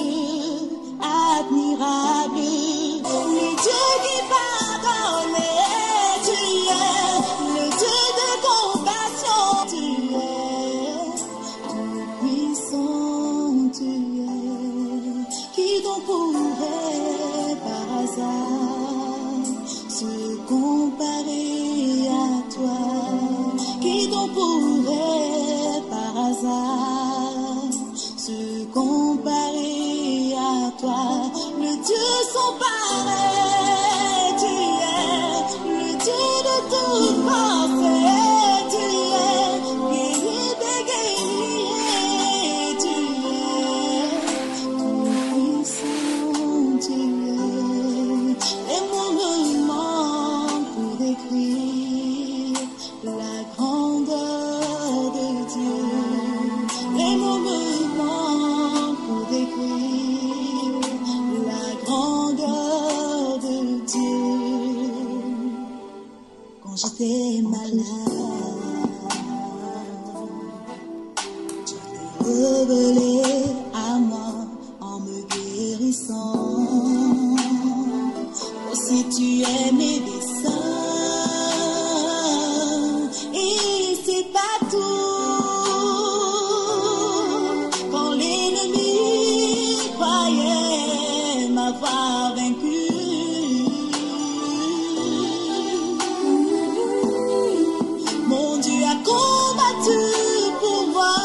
admirable, le Dieu qui pardonne, tu es le Dieu de compassion, tu es tout puissant, tu es, qui donc pourrait par hasard se comparer à toi, qui donc pourrait par hasard se comparer à toi, le Dieu sans pareil, tu es le Dieu de toute pensée, tu es guerrier des guerriers, tu es tout puissant, tu es, les mots me manquent pour décrire la grandeur de Dieu, les mots me manquent pour décrire la grandeur de Dieu. Quand j'étais malade, tu t'es révélé à moi en me guérissant. Aussi tu es médecin, et c'est pas tout. Quand l'ennemi croyait m'avoir vaincu, mon Dieu a combattu pour moi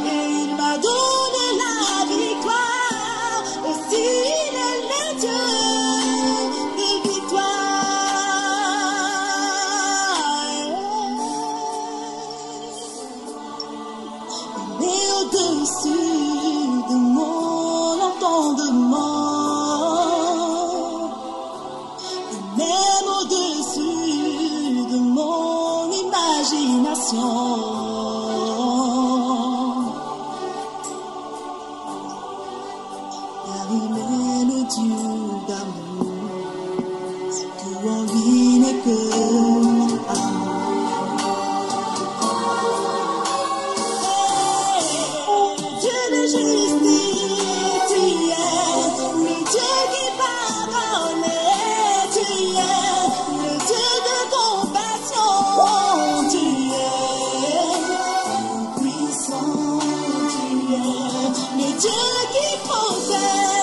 et il m'a donné la victoire. Aussi il est le Dieu de victoire. Il est au-dessus de mon entendement, même au-dessus de mon imagination. Car il est le Dieu d'amour, tout en lui n'est que amour. Dieu de justice, tu es le Dieu qui pardonne, tu es le Dieu de compassion, tu es tout puissant, tu es le Dieu qui protège.